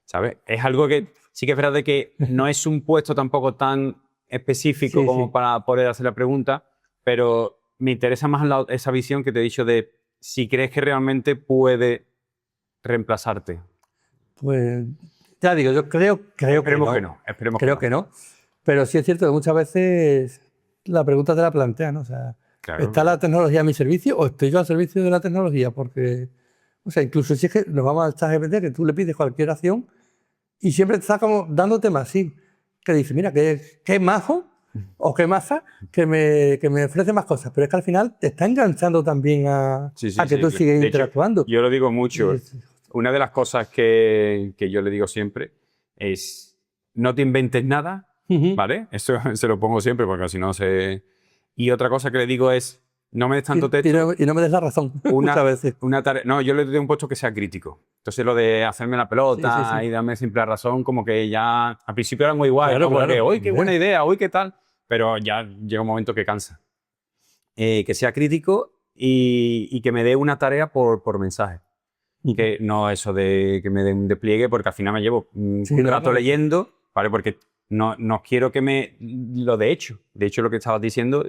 ¿Sabes? Es algo que sí que es verdad de que no es un puesto tampoco tan específico como para poder hacer la pregunta, pero me interesa más esa visión que te he dicho de si crees que realmente puede reemplazarte. Pues ya digo, yo creo Esperemos que no. Creo que no. Pero sí es cierto que muchas veces la pregunta te la plantean, ¿no? O sea, claro, ¿está la tecnología a mi servicio o estoy yo al servicio de la tecnología? Porque, o sea, incluso si es que nos vamos al ChatGPT, que tú le pides cualquier acción y siempre te está como dándote más sí. Que dice, mira, qué majo o qué maza que me ofrece más cosas. Pero es que al final te está enganchando también a que tú sigues interactuando. Yo lo digo mucho. Una de las cosas que yo le digo siempre es no te inventes nada, ¿vale? Eso se lo pongo siempre porque si no se... Y otra cosa que le digo es no me des tanto texto. Y no me des la razón muchas veces. No, yo le doy un puesto que sea crítico. Entonces lo de hacerme la pelota y darme siempre la razón, como que ya al principio era muy igual. Claro, porque, uy, qué buena idea, uy, qué tal. Pero ya llega un momento que cansa. Que sea crítico y que me dé una tarea por mensaje. Que no eso de que me dé un despliegue, porque al final me llevo un rato leyendo, ¿vale? Porque no quiero que me... Lo de hecho lo que estabas diciendo,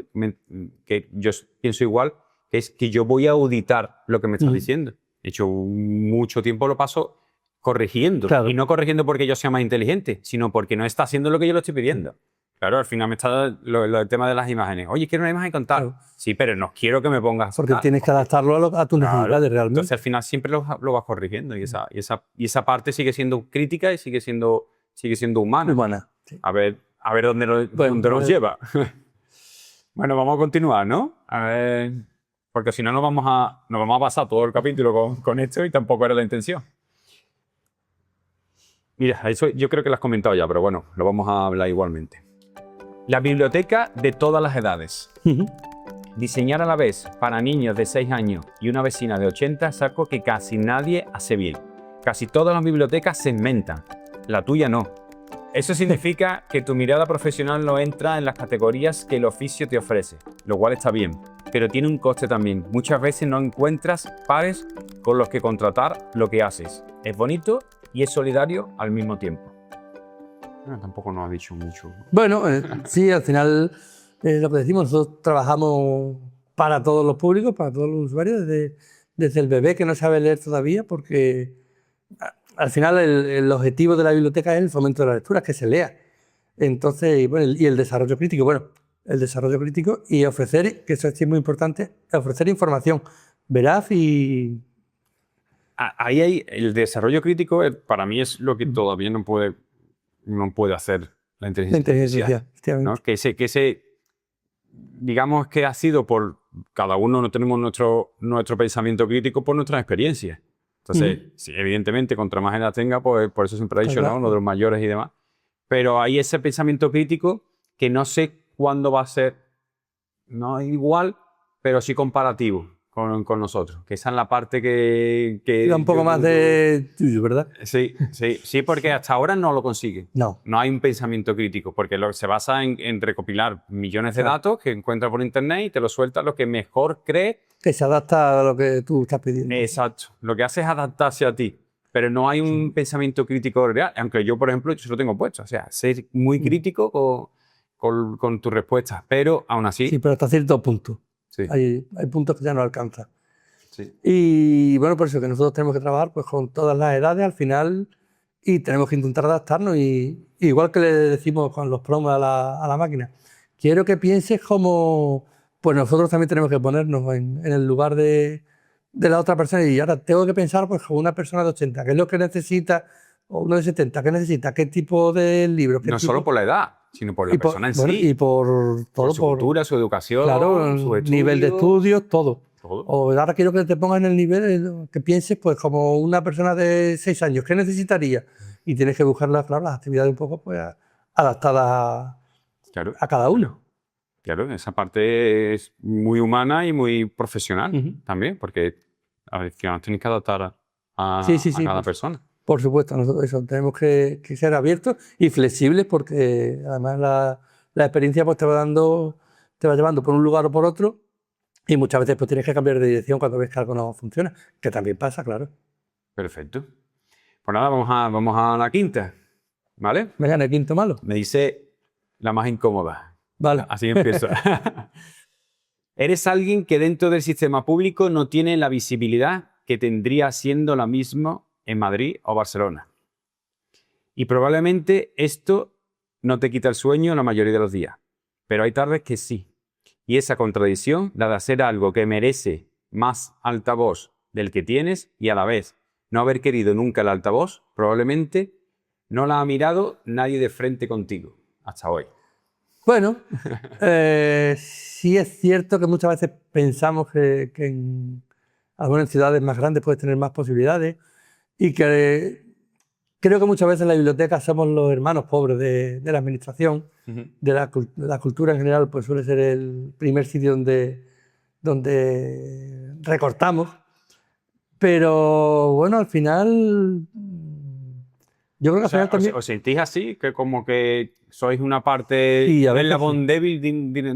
que yo pienso igual, que es que yo voy a auditar lo que me estás diciendo. De hecho, mucho tiempo lo paso corrigiendo. Claro. Y no corrigiendo porque yo sea más inteligente, sino porque no está haciendo lo que yo le estoy pidiendo. Claro, al final me está el tema de las imágenes. Oye, quiero una imagen con tal. Claro. Sí, pero no quiero que me pongas Porque tal. tienes que adaptarlo a tus necesidades realmente. Entonces, al final siempre lo vas corrigiendo. Y esa parte sigue siendo crítica y sigue siendo humana. Humana. Sí. A ver dónde nos lleva. Bueno, vamos a continuar, ¿no? A ver, porque si no nos vamos a pasar todo el capítulo con esto y tampoco era la intención. Mira, eso yo creo que lo has comentado ya, pero bueno, lo vamos a hablar igualmente. La biblioteca de todas las edades. Diseñar a la vez para niños de 6 años y una vecina de 80 es algo que casi nadie hace bien. Casi todas las bibliotecas segmentan, la tuya no. Eso significa que tu mirada profesional no entra en las categorías que el oficio te ofrece, lo cual está bien, pero tiene un coste también. Muchas veces no encuentras pares con los que contratar lo que haces. Es bonito y es solidario al mismo tiempo. Tampoco nos ha dicho mucho. Bueno, sí, al final lo que decimos, nosotros trabajamos para todos los públicos, para todos los usuarios, desde el bebé que no sabe leer todavía, porque al final el objetivo de la biblioteca es el fomento de la lectura, que se lea. Entonces, y el desarrollo crítico. Bueno, el desarrollo crítico y ofrecer, que eso sí es muy importante, ofrecer información veraz y... Ahí hay el desarrollo crítico, para mí es lo que todavía no puede hacer la inteligencia artificial, ¿no? Que ese, digamos que ha sido por cada uno, no tenemos nuestro pensamiento crítico por nuestra experiencia. Entonces, sí, evidentemente, contra más edad tenga, pues por eso siempre he dicho, ¿no? Uno de los mayores y demás. Pero hay ese pensamiento crítico que no sé cuándo va a ser, no igual, pero sí comparativo con nosotros. Que esa es la parte que da un poco más de tuyo, ¿verdad? Sí, porque hasta ahora no lo consigue. No hay un pensamiento crítico, porque se basa en recopilar millones de datos que encuentras por internet y te lo suelta lo que mejor cree. Que se adapta a lo que tú estás pidiendo. Exacto. Lo que hace es adaptarse a ti. Pero no hay un pensamiento crítico real. Aunque yo, por ejemplo, yo lo tengo puesto. O sea, ser muy crítico con tus respuestas. Pero aún así... Sí, pero hasta cierto punto. Sí. Hay puntos que ya no alcanza. Sí. Y bueno, por eso que nosotros tenemos que trabajar pues, con todas las edades al final y tenemos que intentar adaptarnos. Y igual que le decimos con los promos a la máquina, quiero que pienses como... Pues nosotros también tenemos que ponernos en el lugar de la otra persona y ahora tengo que pensar pues como una persona de 80, qué es lo que necesita, o uno de 70, qué necesita, qué tipo de libro. No solo por la edad, sino por la persona en sí. Y por todo. Por su cultura, su educación, claro, su nivel de estudios, todo. Todo. O ahora quiero que te pongas en el nivel que pienses pues como una persona de 6 años, ¿qué necesitaría? Y tienes que buscar las actividades un poco pues adaptadas a cada uno. Claro, esa parte es muy humana y muy profesional también, porque al final tienes que adaptar a cada persona. Por supuesto, nosotros eso, tenemos que ser abiertos y flexibles porque además la experiencia pues, te va llevando por un lugar o por otro y muchas veces pues, tienes que cambiar de dirección cuando ves que algo no funciona, que también pasa, claro. Perfecto. Pues nada, vamos a la quinta, ¿vale? Mañana el quinto malo. Me dice la más incómoda. Vale. Así empiezo. Eres alguien que dentro del sistema público no tiene la visibilidad que tendría siendo la misma en Madrid o Barcelona. Y probablemente esto no te quita el sueño la mayoría de los días. Pero hay tardes que sí. Y esa contradicción, la de hacer algo que merece más altavoz del que tienes y a la vez no haber querido nunca el altavoz, probablemente no la ha mirado nadie de frente contigo hasta hoy. Bueno, sí es cierto que muchas veces pensamos que en algunas ciudades más grandes puedes tener más posibilidades y que creo que muchas veces en la biblioteca somos los hermanos pobres de la administración, de la cultura en general, pues suele ser el primer sitio donde recortamos, pero bueno, al final... Yo creo que al final también... ¿Os sentís así? ¿Que como que sois una parte del eslabón débil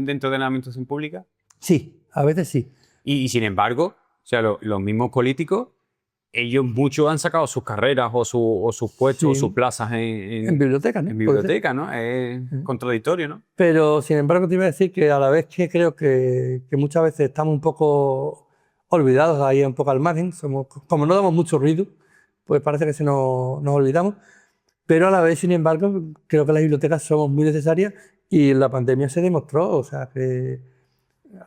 dentro de la administración pública? Sí, a veces sí. Y sin embargo, o sea, los mismos políticos ellos muchos han sacado sus carreras o sus puestos o Sí. sus plazas En biblioteca, ¿no? en Puede ser. biblioteca, ¿no? Es contradictorio, ¿no? Pero, sin embargo, te iba a decir que a la vez que creo que muchas veces estamos un poco olvidados ahí un poco al margen, como no damos mucho ruido, pues parece que nos olvidamos, pero a la vez, sin embargo, creo que las bibliotecas somos muy necesarias y la pandemia se demostró, o sea, que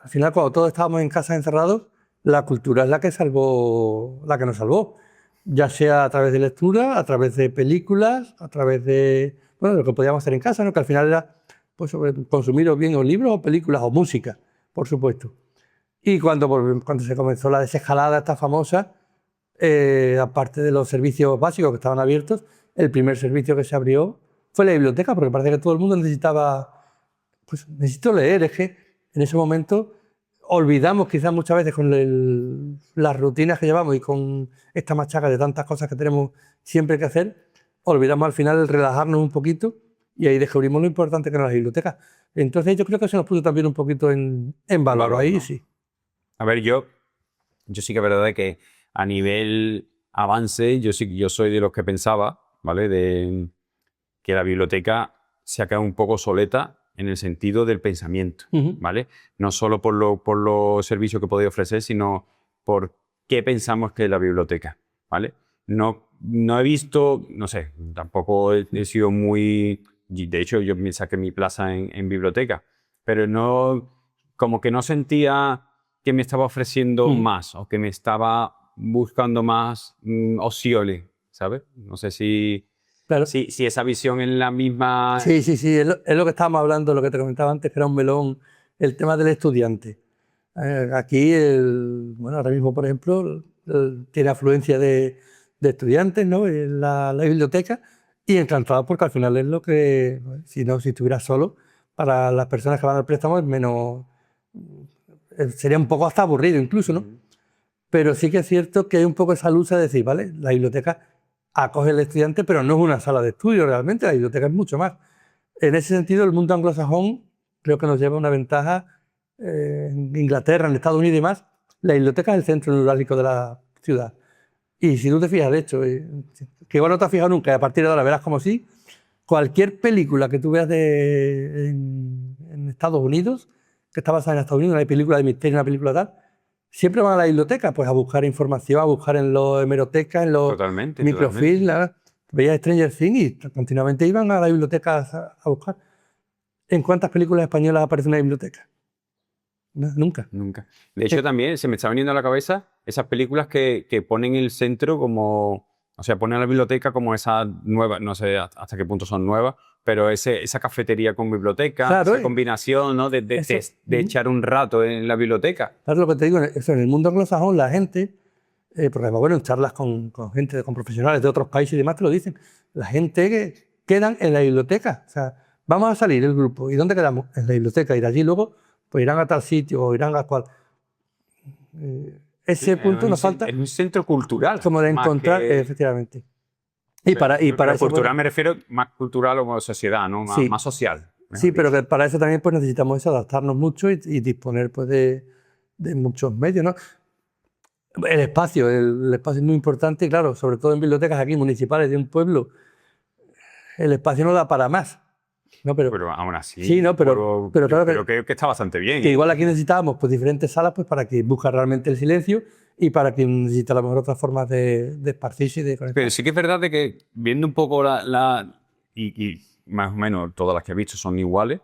al final cuando todos estábamos en casa encerrados, la cultura es la que salvó, la que nos salvó, ya sea a través de lectura, a través de películas, a través de, bueno, de lo que podíamos hacer en casa, ¿no? Que al final era pues, consumir o bien o libros o películas o música, por supuesto. Y cuando se comenzó la desescalada esta famosa, aparte de los servicios básicos que estaban abiertos, el primer servicio que se abrió fue la biblioteca, porque parece que todo el mundo necesitaba, pues necesito leer, es que en ese momento olvidamos quizás muchas veces con las rutinas que llevamos y con esta machaca de tantas cosas que tenemos siempre que hacer, olvidamos al final el relajarnos un poquito y ahí descubrimos lo importante que eran las bibliotecas. Entonces yo creo que se nos puso también un poquito en valor ahí, ¿no? sí. A ver, yo sí que es verdad que a nivel avance, yo soy de los que pensaba, ¿vale? De que la biblioteca se ha quedado un poco obsoleta en el sentido del pensamiento, ¿vale? No solo por los servicios que podía ofrecer, sino por qué pensamos que es la biblioteca, ¿vale? No he visto, no sé, tampoco he sido muy... De hecho, yo me saqué mi plaza en biblioteca, pero como que no sentía que me estaba ofreciendo más o que me estaba buscando más opciones, ¿sabes? No sé si... Claro. Si esa visión es la misma... Sí, es lo que estábamos hablando, lo que te comentaba antes, que era un melón, el tema del estudiante. Aquí, bueno, ahora mismo, por ejemplo, tiene afluencia de estudiantes, ¿no? En la biblioteca, y encantado porque al final es lo que, si estuviera solo, para las personas que van al préstamo es menos, sería un poco hasta aburrido incluso, ¿no? Pero sí que es cierto que hay un poco esa lucha de decir, vale, la biblioteca acoge al estudiante, pero no es una sala de estudio realmente, la biblioteca es mucho más. En ese sentido, el mundo anglosajón creo que nos lleva una ventaja. En Inglaterra, en Estados Unidos y demás, la biblioteca es el centro neurálgico de la ciudad. Y si tú te fijas, de hecho, que igual no te has fijado nunca, y a partir de ahora verás como sí, cualquier película que tú veas en Estados Unidos, que está basada en Estados Unidos, una película de misterio, una película tal, siempre van a la biblioteca pues a buscar información, a buscar en los hemerotecas, en los microfilms. Veías Stranger Things y continuamente iban a la biblioteca a buscar. ¿En cuántas películas españolas aparece una biblioteca? No, nunca. Nunca. De hecho, también se me está viniendo a la cabeza esas películas que ponen el centro como... O sea, ponen la biblioteca como esa nueva, no sé hasta qué punto son nuevas, pero esa cafetería con biblioteca, claro, esa combinación, ¿no? de echar un rato en la biblioteca. Claro, lo que te digo, eso, en el mundo anglosajón la gente, porque además, bueno, en charlas con gente, con profesionales de otros países y demás te lo dicen, la gente que quedan en la biblioteca. O sea, vamos a salir el grupo, ¿y dónde quedamos? En la biblioteca, y de allí luego pues irán a tal sitio o irán a cual. Ese punto nos falta. Es un centro cultural. Como de encontrar, efectivamente. Y para eso, cultural me refiero más cultural o como sociedad, ¿no? Más social. Sí, pero que para eso también pues, necesitamos eso, adaptarnos mucho y disponer pues, de muchos medios, ¿no? El espacio es muy importante y claro, sobre todo en bibliotecas aquí municipales de un pueblo, el espacio no da para más. No, pero aún así, sí, no, pero claro que está bastante bien. Que igual aquí necesitábamos pues, diferentes salas pues, para que busque realmente el silencio y para quien necesita a lo mejor otras formas de esparcirse y de conectar. Pero sí que es verdad de que viendo un poco y más o menos todas las que he visto son iguales,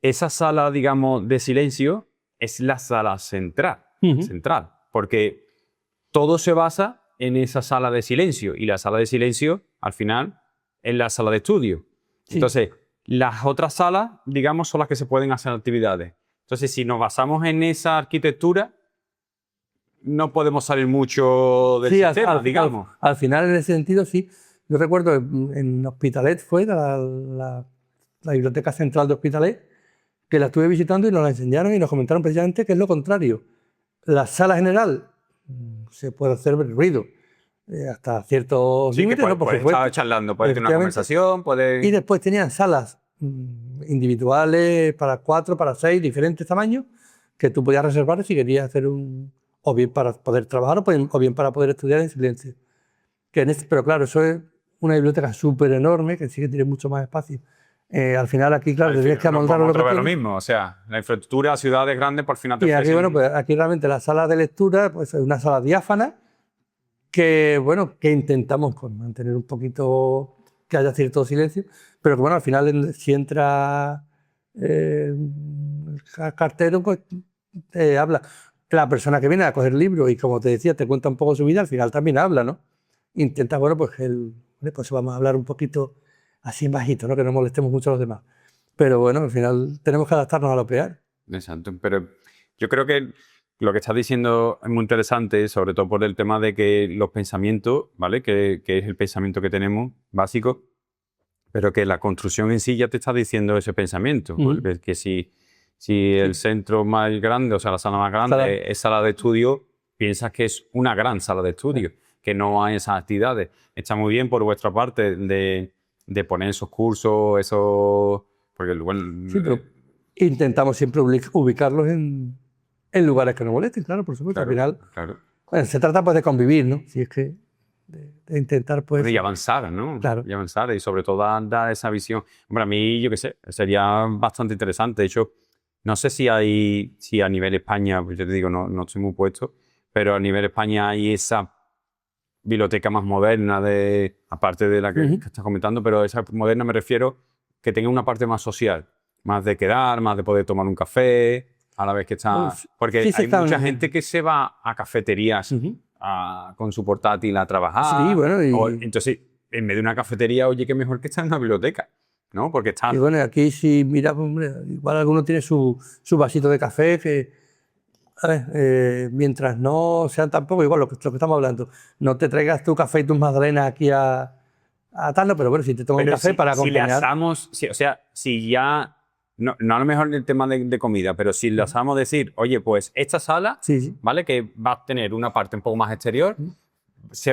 esa sala, digamos, de silencio es la sala central, central, porque todo se basa en esa sala de silencio y la sala de silencio, al final, es la sala de estudio. Sí. Entonces, las otras salas, digamos, son las que se pueden hacer actividades. Entonces, si nos basamos en esa arquitectura, no podemos salir mucho del sistema, digamos. Al final, en ese sentido, sí. Yo recuerdo en Hospitalet fue la biblioteca central de Hospitalet, que la estuve visitando y nos la enseñaron y nos comentaron precisamente que es lo contrario. La sala general se puede hacer ruido hasta ciertos límites, ¿no? Puedes estar charlando, puedes tener una conversación, puedes... Y después tenían salas individuales para 4, para 6, diferentes tamaños, que tú podías reservar si querías hacer un o bien para poder trabajar o bien para poder estudiar en silencio. Pero claro, eso es una biblioteca súper enorme que sí que tiene mucho más espacio. Al final aquí, claro, tienes que amoldarlo lo que lo tienes. mismo, o sea, la infraestructura, ciudades grandes, por final te Y aquí, ofrecen- bueno, pues aquí realmente la sala de lectura pues, es una sala diáfana que, bueno, que intentamos pues, mantener un poquito, que haya cierto silencio, pero que, bueno, al final si entra el cartero, pues te habla. La persona que viene a coger el libro y, como te decía, te cuenta un poco su vida, al final también habla, ¿no? Intenta, bueno, pues pues vamos a hablar un poquito así en bajito, ¿no? Que no molestemos mucho a los demás. Pero bueno, al final tenemos que adaptarnos a lo peor. Exacto, pero yo creo que lo que estás diciendo es muy interesante, sobre todo por el tema de que los pensamientos, ¿vale? Que es el pensamiento que tenemos básico, pero que la construcción en sí ya te está diciendo ese pensamiento. Que si el centro más grande, o sea, la sala más grande es sala de estudio, piensas que es una gran sala de estudio, que no hay esas actividades. Está muy bien por vuestra parte de poner esos cursos, esos... Porque, bueno, Sí, pero intentamos siempre ubicarlos en lugares que no molesten, claro, por supuesto. Al final, bueno, se trata pues de convivir, ¿no? Si es que de intentar pues... Y avanzar, ¿no? Claro. Y avanzar y sobre todo dar esa visión. Hombre, a mí, yo qué sé, sería bastante interesante. De hecho, no sé si a nivel España, pues yo te digo, no estoy muy puesto, pero a nivel España hay esa biblioteca más moderna, aparte de la que estás comentando, pero esa moderna me refiero que tenga una parte más social, más de quedar, más de poder tomar un café, a la vez que está... Bueno, porque sí hay mucha gente que se va a cafeterías con su portátil a trabajar. Sí, bueno, entonces, en vez de una cafetería, oye, qué mejor que estar en una biblioteca, ¿no? Porque está... Y bueno, aquí si miras, hombre, igual alguno tiene su vasito de café que, a ver, mientras no sean tampoco, igual lo que estamos hablando, no te traigas tu café y tus magdalenas aquí a tal, no, pero bueno, si te tomas un café para acompañar... Si le asamos, o sea, si ya... No a lo mejor en el tema de comida, pero si le asamos decir, oye, pues esta sala, ¿vale? Que va a tener una parte un poco más exterior,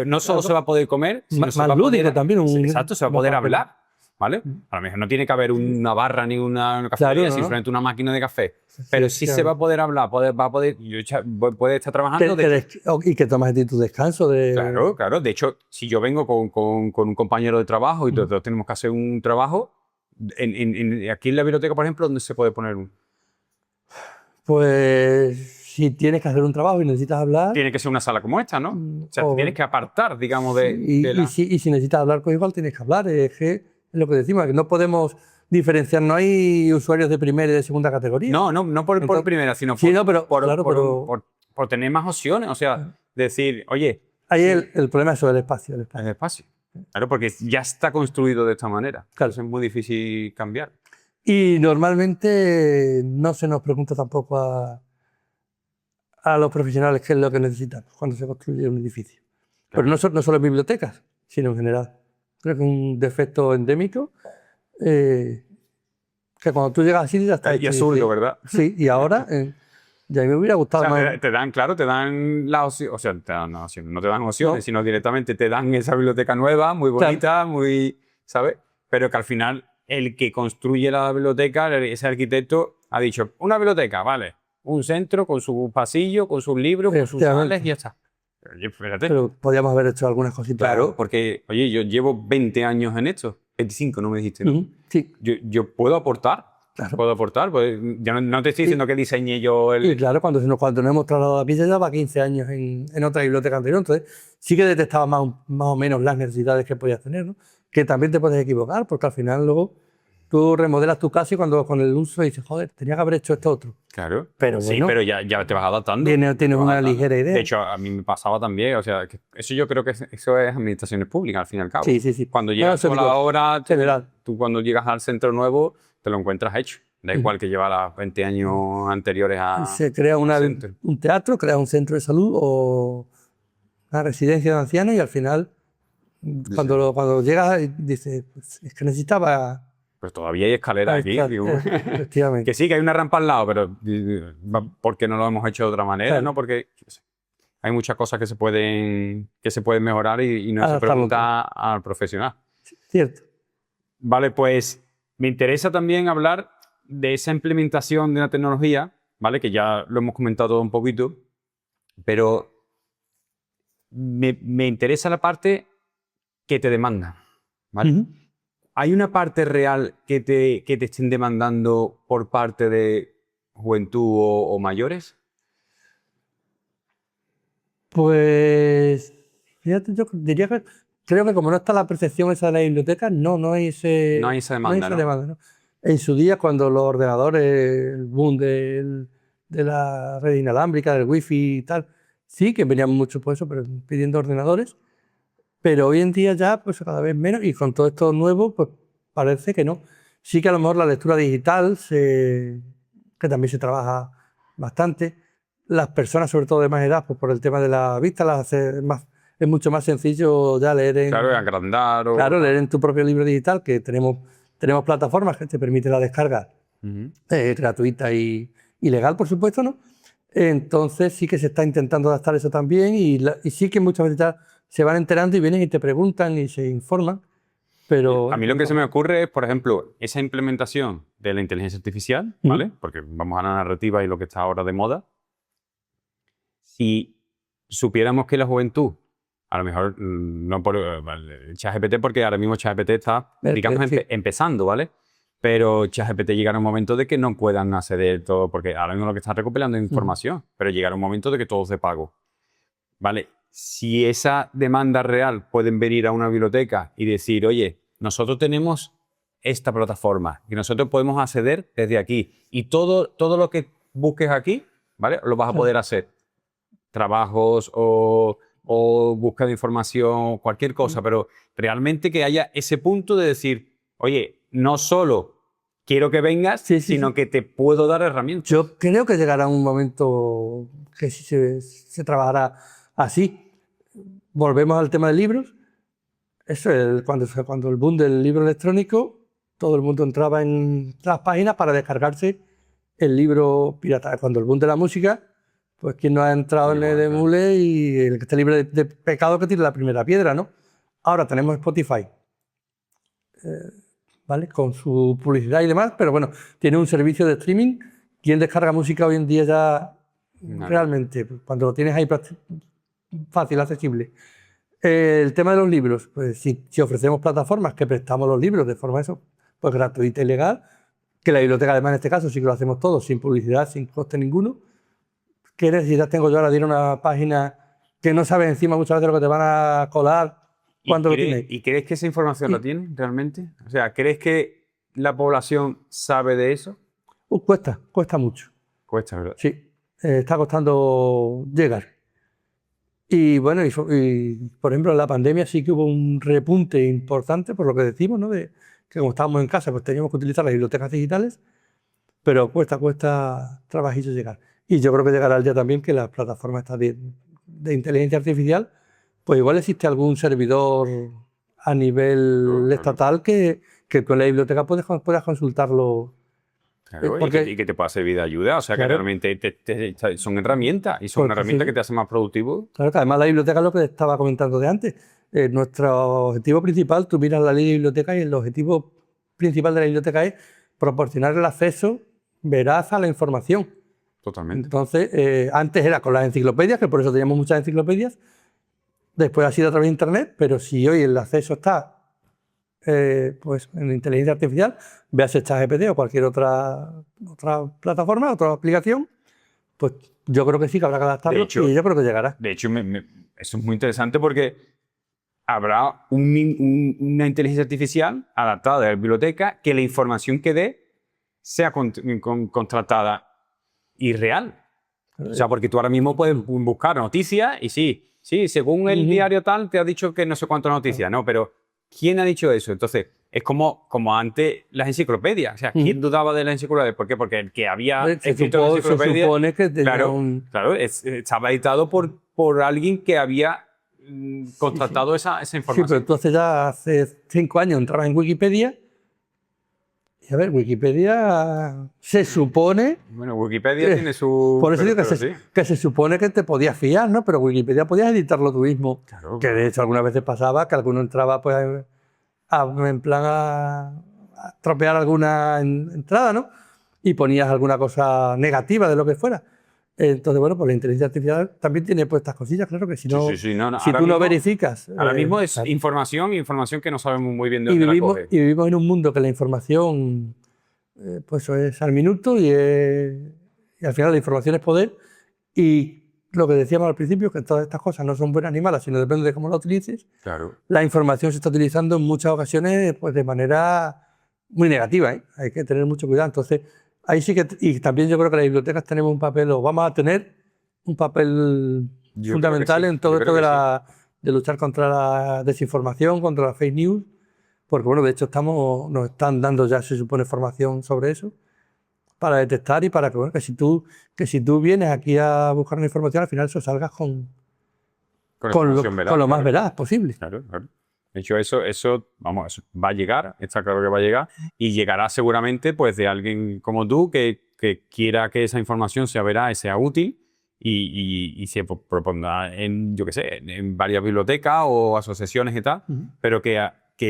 no solo se va a poder comer, sino se va a lúdico poder, también. Exacto, se va a poder hablar, ¿vale? A lo mejor no tiene que haber una barra ni una cafetería, simplemente una máquina de café. Pero sí se va a poder hablar, va a poder estar trabajando. Y que tomas de tu descanso. Claro. De hecho, si yo vengo con un compañero de trabajo y todos tenemos que hacer un trabajo, aquí en la biblioteca, por ejemplo, ¿dónde se puede poner un? Pues si tienes que hacer un trabajo y necesitas hablar... Tiene que ser una sala como esta, ¿no? O sea, tienes que apartar, digamos, y si necesitas hablar con igual, tienes que hablar. Es lo que decimos, que no podemos diferenciar. No hay usuarios de primera y de segunda categoría. No por primera, sino por tener más opciones. O sea, decir, oye... Ahí el problema es sobre el espacio. El espacio. Claro, porque ya está construido de esta manera. Claro. Entonces es muy difícil cambiar. Y normalmente no se nos pregunta tampoco a los profesionales qué es lo que necesitan cuando se construye un edificio. Claro. Pero no solo en bibliotecas, sino en general. Creo que es un defecto endémico que cuando tú llegas así ya está hecho. Y absurdo, ¿verdad? Sí, y ahora... Ya me hubiera gustado más. Te dan la opción, o sea, no te dan opciones, sino directamente te dan esa biblioteca nueva, muy bonita, muy, ¿sabes? Pero que al final el que construye la biblioteca, ese arquitecto, ha dicho, una biblioteca, vale, un centro con su pasillo, con sus libros, con sus sales y ya está. Oye, espérate. Pero podíamos haber hecho algunas cositas. Claro, porque, oye, yo llevo 20 años en esto, 25 no me dijiste, ¿no? Sí. Yo puedo aportar. Claro. Puedo aportar, pues yo no te estoy diciendo que diseñé yo el... Y claro, cuando nos hemos trasladado aquí, ya llevaba 15 años en otra biblioteca anterior, entonces sí que detectaba más o menos las necesidades que podías tener, ¿no? Que también te puedes equivocar, porque al final luego tú remodelas tu casa y cuando con el uso dices, joder, tenía que haber hecho esto otro. Claro. Pero bueno, sí, pero ya te vas adaptando. Tienes una ligera idea. De hecho, a mí me pasaba también, o sea, eso yo creo que eso es administraciones públicas, al fin y al cabo. Sí. Cuando llegas a la obra, tú cuando llegas al centro nuevo, te lo encuentras hecho. Da igual que lleva los 20 años anteriores a... Se crea un teatro, crea un centro de salud o una residencia de ancianos y al final, cuando llegas, dices, pues, es que necesitaba... Pues todavía hay escaleras aquí. Efectivamente. Que sí, que hay una rampa al lado, pero ¿por qué no lo hemos hecho de otra manera? Claro. ¿No? Porque hay muchas cosas que se pueden mejorar y no se pregunta al profesional. Cierto. Vale, pues me interesa también hablar de esa implementación de una tecnología, ¿vale? Que ya lo hemos comentado un poquito, pero me interesa la parte que te demanda, ¿vale? Ujú. ¿Hay una parte real que te estén demandando por parte de juventud o mayores? Pues, fíjate, yo diría que creo que como no está la percepción esa de la biblioteca, no hay No hay esa no hay demanda, esa ¿no? demanda, ¿no? En su día, cuando los ordenadores, el boom de la red inalámbrica, del wifi y tal, sí que venían mucho por eso, pero pidiendo ordenadores, pero hoy en día ya pues cada vez menos y con todo esto nuevo, pues parece que no. Sí que a lo mejor la lectura digital, que también se trabaja bastante, las personas, sobre todo de más edad, pues por el tema de la vista, es mucho más sencillo ya leer Claro, agrandar o... claro, leer en tu propio libro digital, que tenemos plataformas que te permiten la descarga Ujú. gratuita y legal, por supuesto, ¿no? Entonces sí que se está intentando adaptar eso también y sí que muchas veces ya se van enterando y vienen y te preguntan y se informan, pero... A mí lo que se me ocurre es, por ejemplo, esa implementación de la inteligencia artificial, ¿vale? Porque vamos a la narrativa y lo que está ahora de moda. Si supiéramos que la juventud, a lo mejor no por vale, ChatGPT, porque ahora mismo ChatGPT está, digamos, sí. empezando, ¿vale? Pero ChatGPT llegará un momento de que no puedan acceder todo, porque ahora mismo lo que están recopilando es información, pero llegará un momento de que todo es de pago, ¿vale? Si esa demanda real pueden venir a una biblioteca y decir, oye, nosotros tenemos esta plataforma y nosotros podemos acceder desde aquí y todo lo que busques aquí, ¿vale? Lo vas a poder hacer. Trabajos o búsqueda de información, cualquier cosa, pero realmente que haya ese punto de decir, oye, no solo quiero que vengas, Sí, sí, sino sí. que te puedo dar herramientas. Yo creo que llegará un momento que sí se trabajará así. Volvemos al tema de libros. Eso es cuando el boom del libro electrónico, todo el mundo entraba en las páginas para descargarse el libro pirata. Cuando el boom de la música, pues quien no ha entrado en el Igual, claro. emule y el que esté libre de pecado que tire la primera piedra, ¿no? Ahora tenemos Spotify, ¿vale? Con su publicidad y demás, pero bueno, tiene un servicio de streaming. ¿Quién descarga música hoy en día ya Nadie. realmente? Cuando lo tienes ahí fácil, accesible. El tema de los libros, pues si ofrecemos plataformas que prestamos los libros de forma eso, pues gratuita y legal, que la biblioteca además en este caso sí que lo hacemos todo, sin publicidad, sin coste ninguno. ¿Qué necesidad tengo yo ahora de ir a una página que no sabes encima muchas veces lo que te van a colar cuando lo tienes? ¿Y crees que esa información la Y tienen realmente? O sea, ¿crees que la población sabe de eso? cuesta mucho. Cuesta, ¿verdad? Sí, está costando llegar. Y bueno, por ejemplo, en la pandemia sí que hubo un repunte importante, por lo que decimos, ¿no? De que como estábamos en casa, pues teníamos que utilizar las bibliotecas digitales, pero cuesta trabajillo llegar. Y yo creo que llegará el día también que las plataformas estas de inteligencia artificial, pues igual existe algún servidor a nivel Claro. estatal que tú en la biblioteca puedas consultarlo. Claro, y Porque, que te pueda servir de ayuda. O sea, que claro, realmente son herramientas y son porque herramientas que te hacen más productivo. claro, que además la biblioteca es lo que estaba comentando de antes. Nuestro objetivo principal, tú miras la ley de biblioteca y el objetivo principal de la biblioteca es proporcionar el acceso veraz a la información. Totalmente. Entonces, antes era con las enciclopedias, que por eso teníamos muchas enciclopedias, después ha sido a través de Internet, pero si hoy el acceso está pues en inteligencia artificial, veas ChatGPT o cualquier otra plataforma, otra aplicación, pues yo creo que sí que habrá que adaptarlo y yo creo que llegará. De hecho, eso es muy interesante porque habrá una inteligencia artificial adaptada de la biblioteca que la información que dé sea contratada y real. O sea, porque tú ahora mismo puedes buscar noticias y sí, según el diario tal te ha dicho que no sé cuántas noticias, ¿no? Pero ¿quién ha dicho eso? Entonces, es como antes las enciclopedias. O sea, ¿quién dudaba de las enciclopedias? ¿Por qué? Porque el que había escrito la enciclopedia... Se supone que tenía Claro, estaba editado por alguien que había contratado esa información. Sí, pero entonces ya hace 5 años entrabas en Wikipedia y a ver, Wikipedia se supone... Bueno, Wikipedia tiene su... Por eso digo sí. que se supone que te podías fiar, ¿no? Pero Wikipedia podías editarlo tú mismo. Claro, Que de hecho algunas veces pasaba que alguno entraba pues en plan a tropear alguna entrada, ¿no? Y ponías alguna cosa negativa de lo que fuera. Entonces, bueno, pues la inteligencia artificial también tiene pues estas cosillas, claro que si no, Sí. No, si ahora tú no mismo- verificas... Ahora mismo es claro. información que no sabemos muy bien de Y dónde la vivimos, coge. y vivimos en un mundo que la información pues eso es al minuto y al final la información es poder. Y lo que decíamos al principio, que todas estas cosas no son buenas ni malas, sino depende de cómo la utilices. Claro. La información se está utilizando en muchas ocasiones pues, de manera muy negativa, ¿eh? Hay que tener mucho cuidado. Entonces, ahí sí que... Y también yo creo que las bibliotecas tenemos un papel, o vamos a tener un papel Yo fundamental creo que sí, en todo yo esto creo que sí. de luchar contra la desinformación, contra la fake news, porque bueno, de hecho nos están dando ya, se supone, formación sobre eso, para detectar y para que, bueno, que si tú vienes aquí a buscar una información, al final eso salgas Con información veraz, con lo más claro. veraz posible. Claro. De hecho, vamos, eso va a llegar, está claro que va a llegar, y llegará seguramente pues de alguien como tú que quiera que esa información sea veraz y sea útil y se propondrá en, yo qué sé, en varias bibliotecas o asociaciones y tal, pero que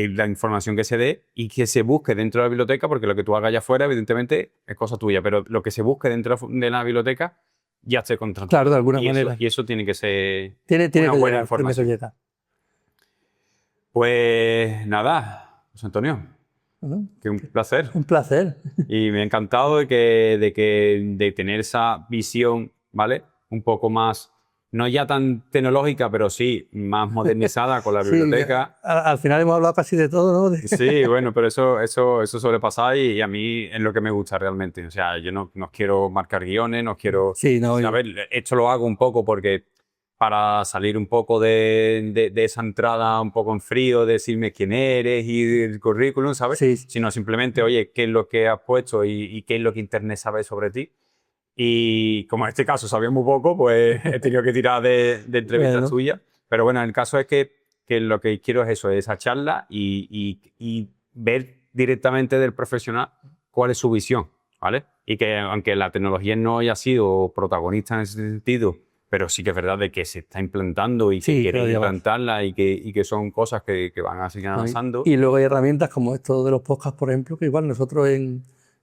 la información que se dé y que se busque dentro de la biblioteca, porque lo que tú hagas allá afuera, evidentemente, es cosa tuya, pero lo que se busque dentro de la biblioteca ya esté contratado. Claro, de alguna Y manera. eso tiene que ser Tiene una que buena llegar, información. Pues nada, José Antonio, ¿No? que un placer. Un placer. Y me ha encantado de tener esa visión, ¿vale? Un poco más, no ya tan tecnológica, pero sí más modernizada con la Sí, biblioteca. al final hemos hablado casi de todo, ¿no? Sí, bueno, pero eso suele pasar y a mí es lo que me gusta realmente. O sea, yo no quiero marcar guiones, no quiero... Sí, no, A ver, esto lo hago un poco porque para salir un poco de esa entrada un poco en frío, de decirme quién eres y el currículum, ¿sabes? sí. Sino simplemente, oye, qué es lo que has puesto y qué es lo que Internet sabe sobre ti. Y como en este caso sabía muy poco, pues he tenido que tirar de entrevistas Bueno, tuyas. Pero bueno, el caso es que lo que quiero es eso, esa charla y ver directamente del profesional cuál es su visión, ¿vale? Y que aunque la tecnología no haya sido protagonista en ese sentido, pero sí que es verdad de que se está implantando y que sí, quiere pero digamos, implantarla y que son cosas que van a seguir ¿no? avanzando. Y luego hay herramientas como esto de los podcasts, por ejemplo, que igual nosotros es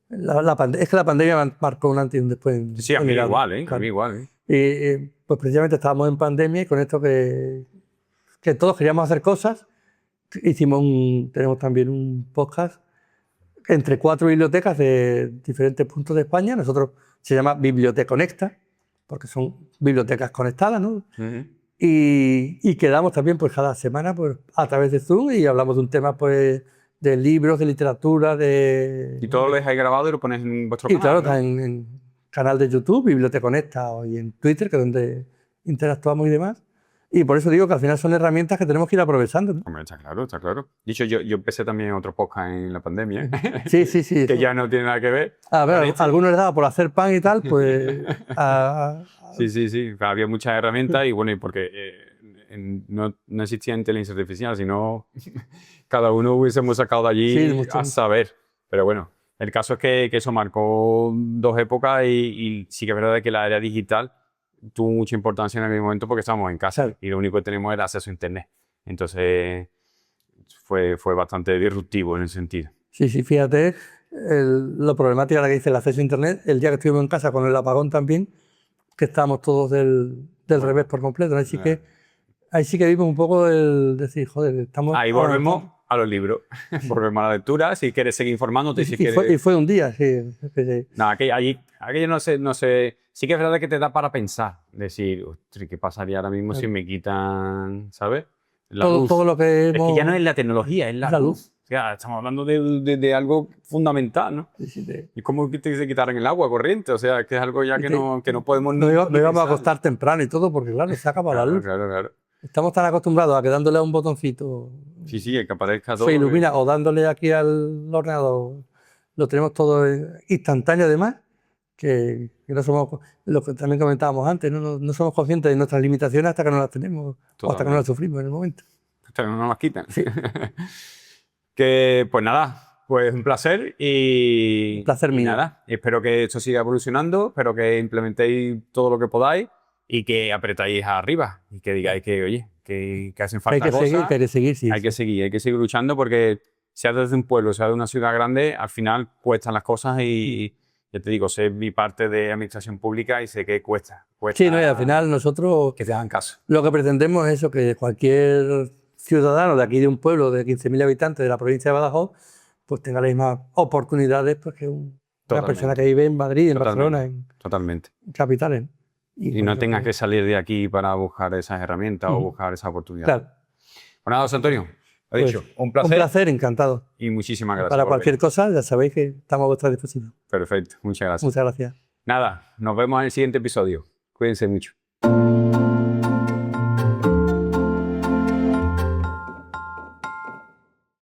que la pandemia marcó un antes y un después Sí, a en mí el habla. igual, ¿eh? A Claro. mí igual, ¿eh? Y pues precisamente estábamos en pandemia y con esto que todos queríamos hacer cosas, tenemos también un podcast entre 4 bibliotecas de diferentes puntos de España. Nosotros se llama Biblioteca Conecta, porque son bibliotecas conectadas, ¿no? Uh-huh. Y quedamos también pues cada semana pues, a través de Zoom y hablamos de un tema pues de libros, de literatura, Y todo lo dejáis grabado y lo ponéis en vuestro y canal, claro, ¿no? está en canal de YouTube, Biblioteca Conecta, y en Twitter, que es donde interactuamos y demás. Y por eso digo que al final son herramientas que tenemos que ir aprovechando, ¿no? Hombre, está claro, está claro. Dicho, yo empecé también otro podcast en la pandemia, Sí, sí, sí. que ya no tiene nada que ver. A ver, Vale, a algunos les daba por hacer pan y tal, pues... Sí. Había muchas herramientas y bueno, y porque no existía inteligencia artificial, sino cada uno hubiésemos sacado de allí Sí, mucho. a saber. Pero bueno, el caso es que eso marcó dos épocas y sí que es verdad que la era digital tuvo mucha importancia en aquel momento porque estábamos en casa Claro. y lo único que tenemos era acceso a Internet. Entonces fue bastante disruptivo en ese sentido. Sí, sí, fíjate, lo problemática de la que dice el acceso a Internet, el día que estuvimos en casa con el apagón también, que estábamos todos del revés por completo. Ahí sí que vimos un poco el decir, joder, estamos... Ahí volvemos a los libros, volvemos a la lectura, si quieres seguir informándote. Y fue un día, sí. No, aquello no sé. Sí que es verdad que te da para pensar, decir, ostras, ¿qué pasaría ahora mismo si me quitan, ¿sabes? La luz. Todo lo que Es que ya no es la tecnología, es la luz. O sea, estamos hablando de algo fundamental, ¿no? Sí, Y como que se quitaran el agua corriente, o sea, que es algo ya que no podemos no ni íbamos a pensar. acostar temprano y todo, porque claro, se acaba la luz. Claro. Estamos tan acostumbrados a que dándole a un botoncito Sí, que aparezca todo. se ilumina, o dándole aquí al ordenador, lo tenemos todo instantáneo además, que no somos, lo que también comentábamos antes, no somos conscientes de nuestras limitaciones hasta que no las tenemos, o hasta que no las sufrimos en el momento. Hasta que no nos las quitan. Sí. Que pues nada, pues un placer y... Un placer mío. Nada, espero que esto siga evolucionando, espero que implementéis todo lo que podáis y que apretáis arriba y que digáis que, oye, que hacen falta cosas. Hay que seguir, sí. Hay que seguir luchando porque sea desde un pueblo, sea de una ciudad grande, al final cuestan las cosas y ya te digo, sé mi parte de administración pública y sé que cuesta. Sí, no, y al final nosotros que te hagan caso. lo que pretendemos es eso, que cualquier ciudadano de aquí de un pueblo de 15.000 habitantes de la provincia de Badajoz pues tenga las mismas oportunidades pues, que una Totalmente. persona que vive en Madrid, en Totalmente. Barcelona, en Totalmente. capitales. Y no tengas que salir de aquí para buscar esas herramientas o buscar esa oportunidad. Claro. Pues nada, José Antonio, lo Pues, dicho, un placer. Un placer, encantado. Y muchísimas gracias. Para por cualquier venir. cosa, ya sabéis que estamos a vuestra disposición. Perfecto, muchas gracias. Muchas gracias. Nada, nos vemos en el siguiente episodio. Cuídense mucho.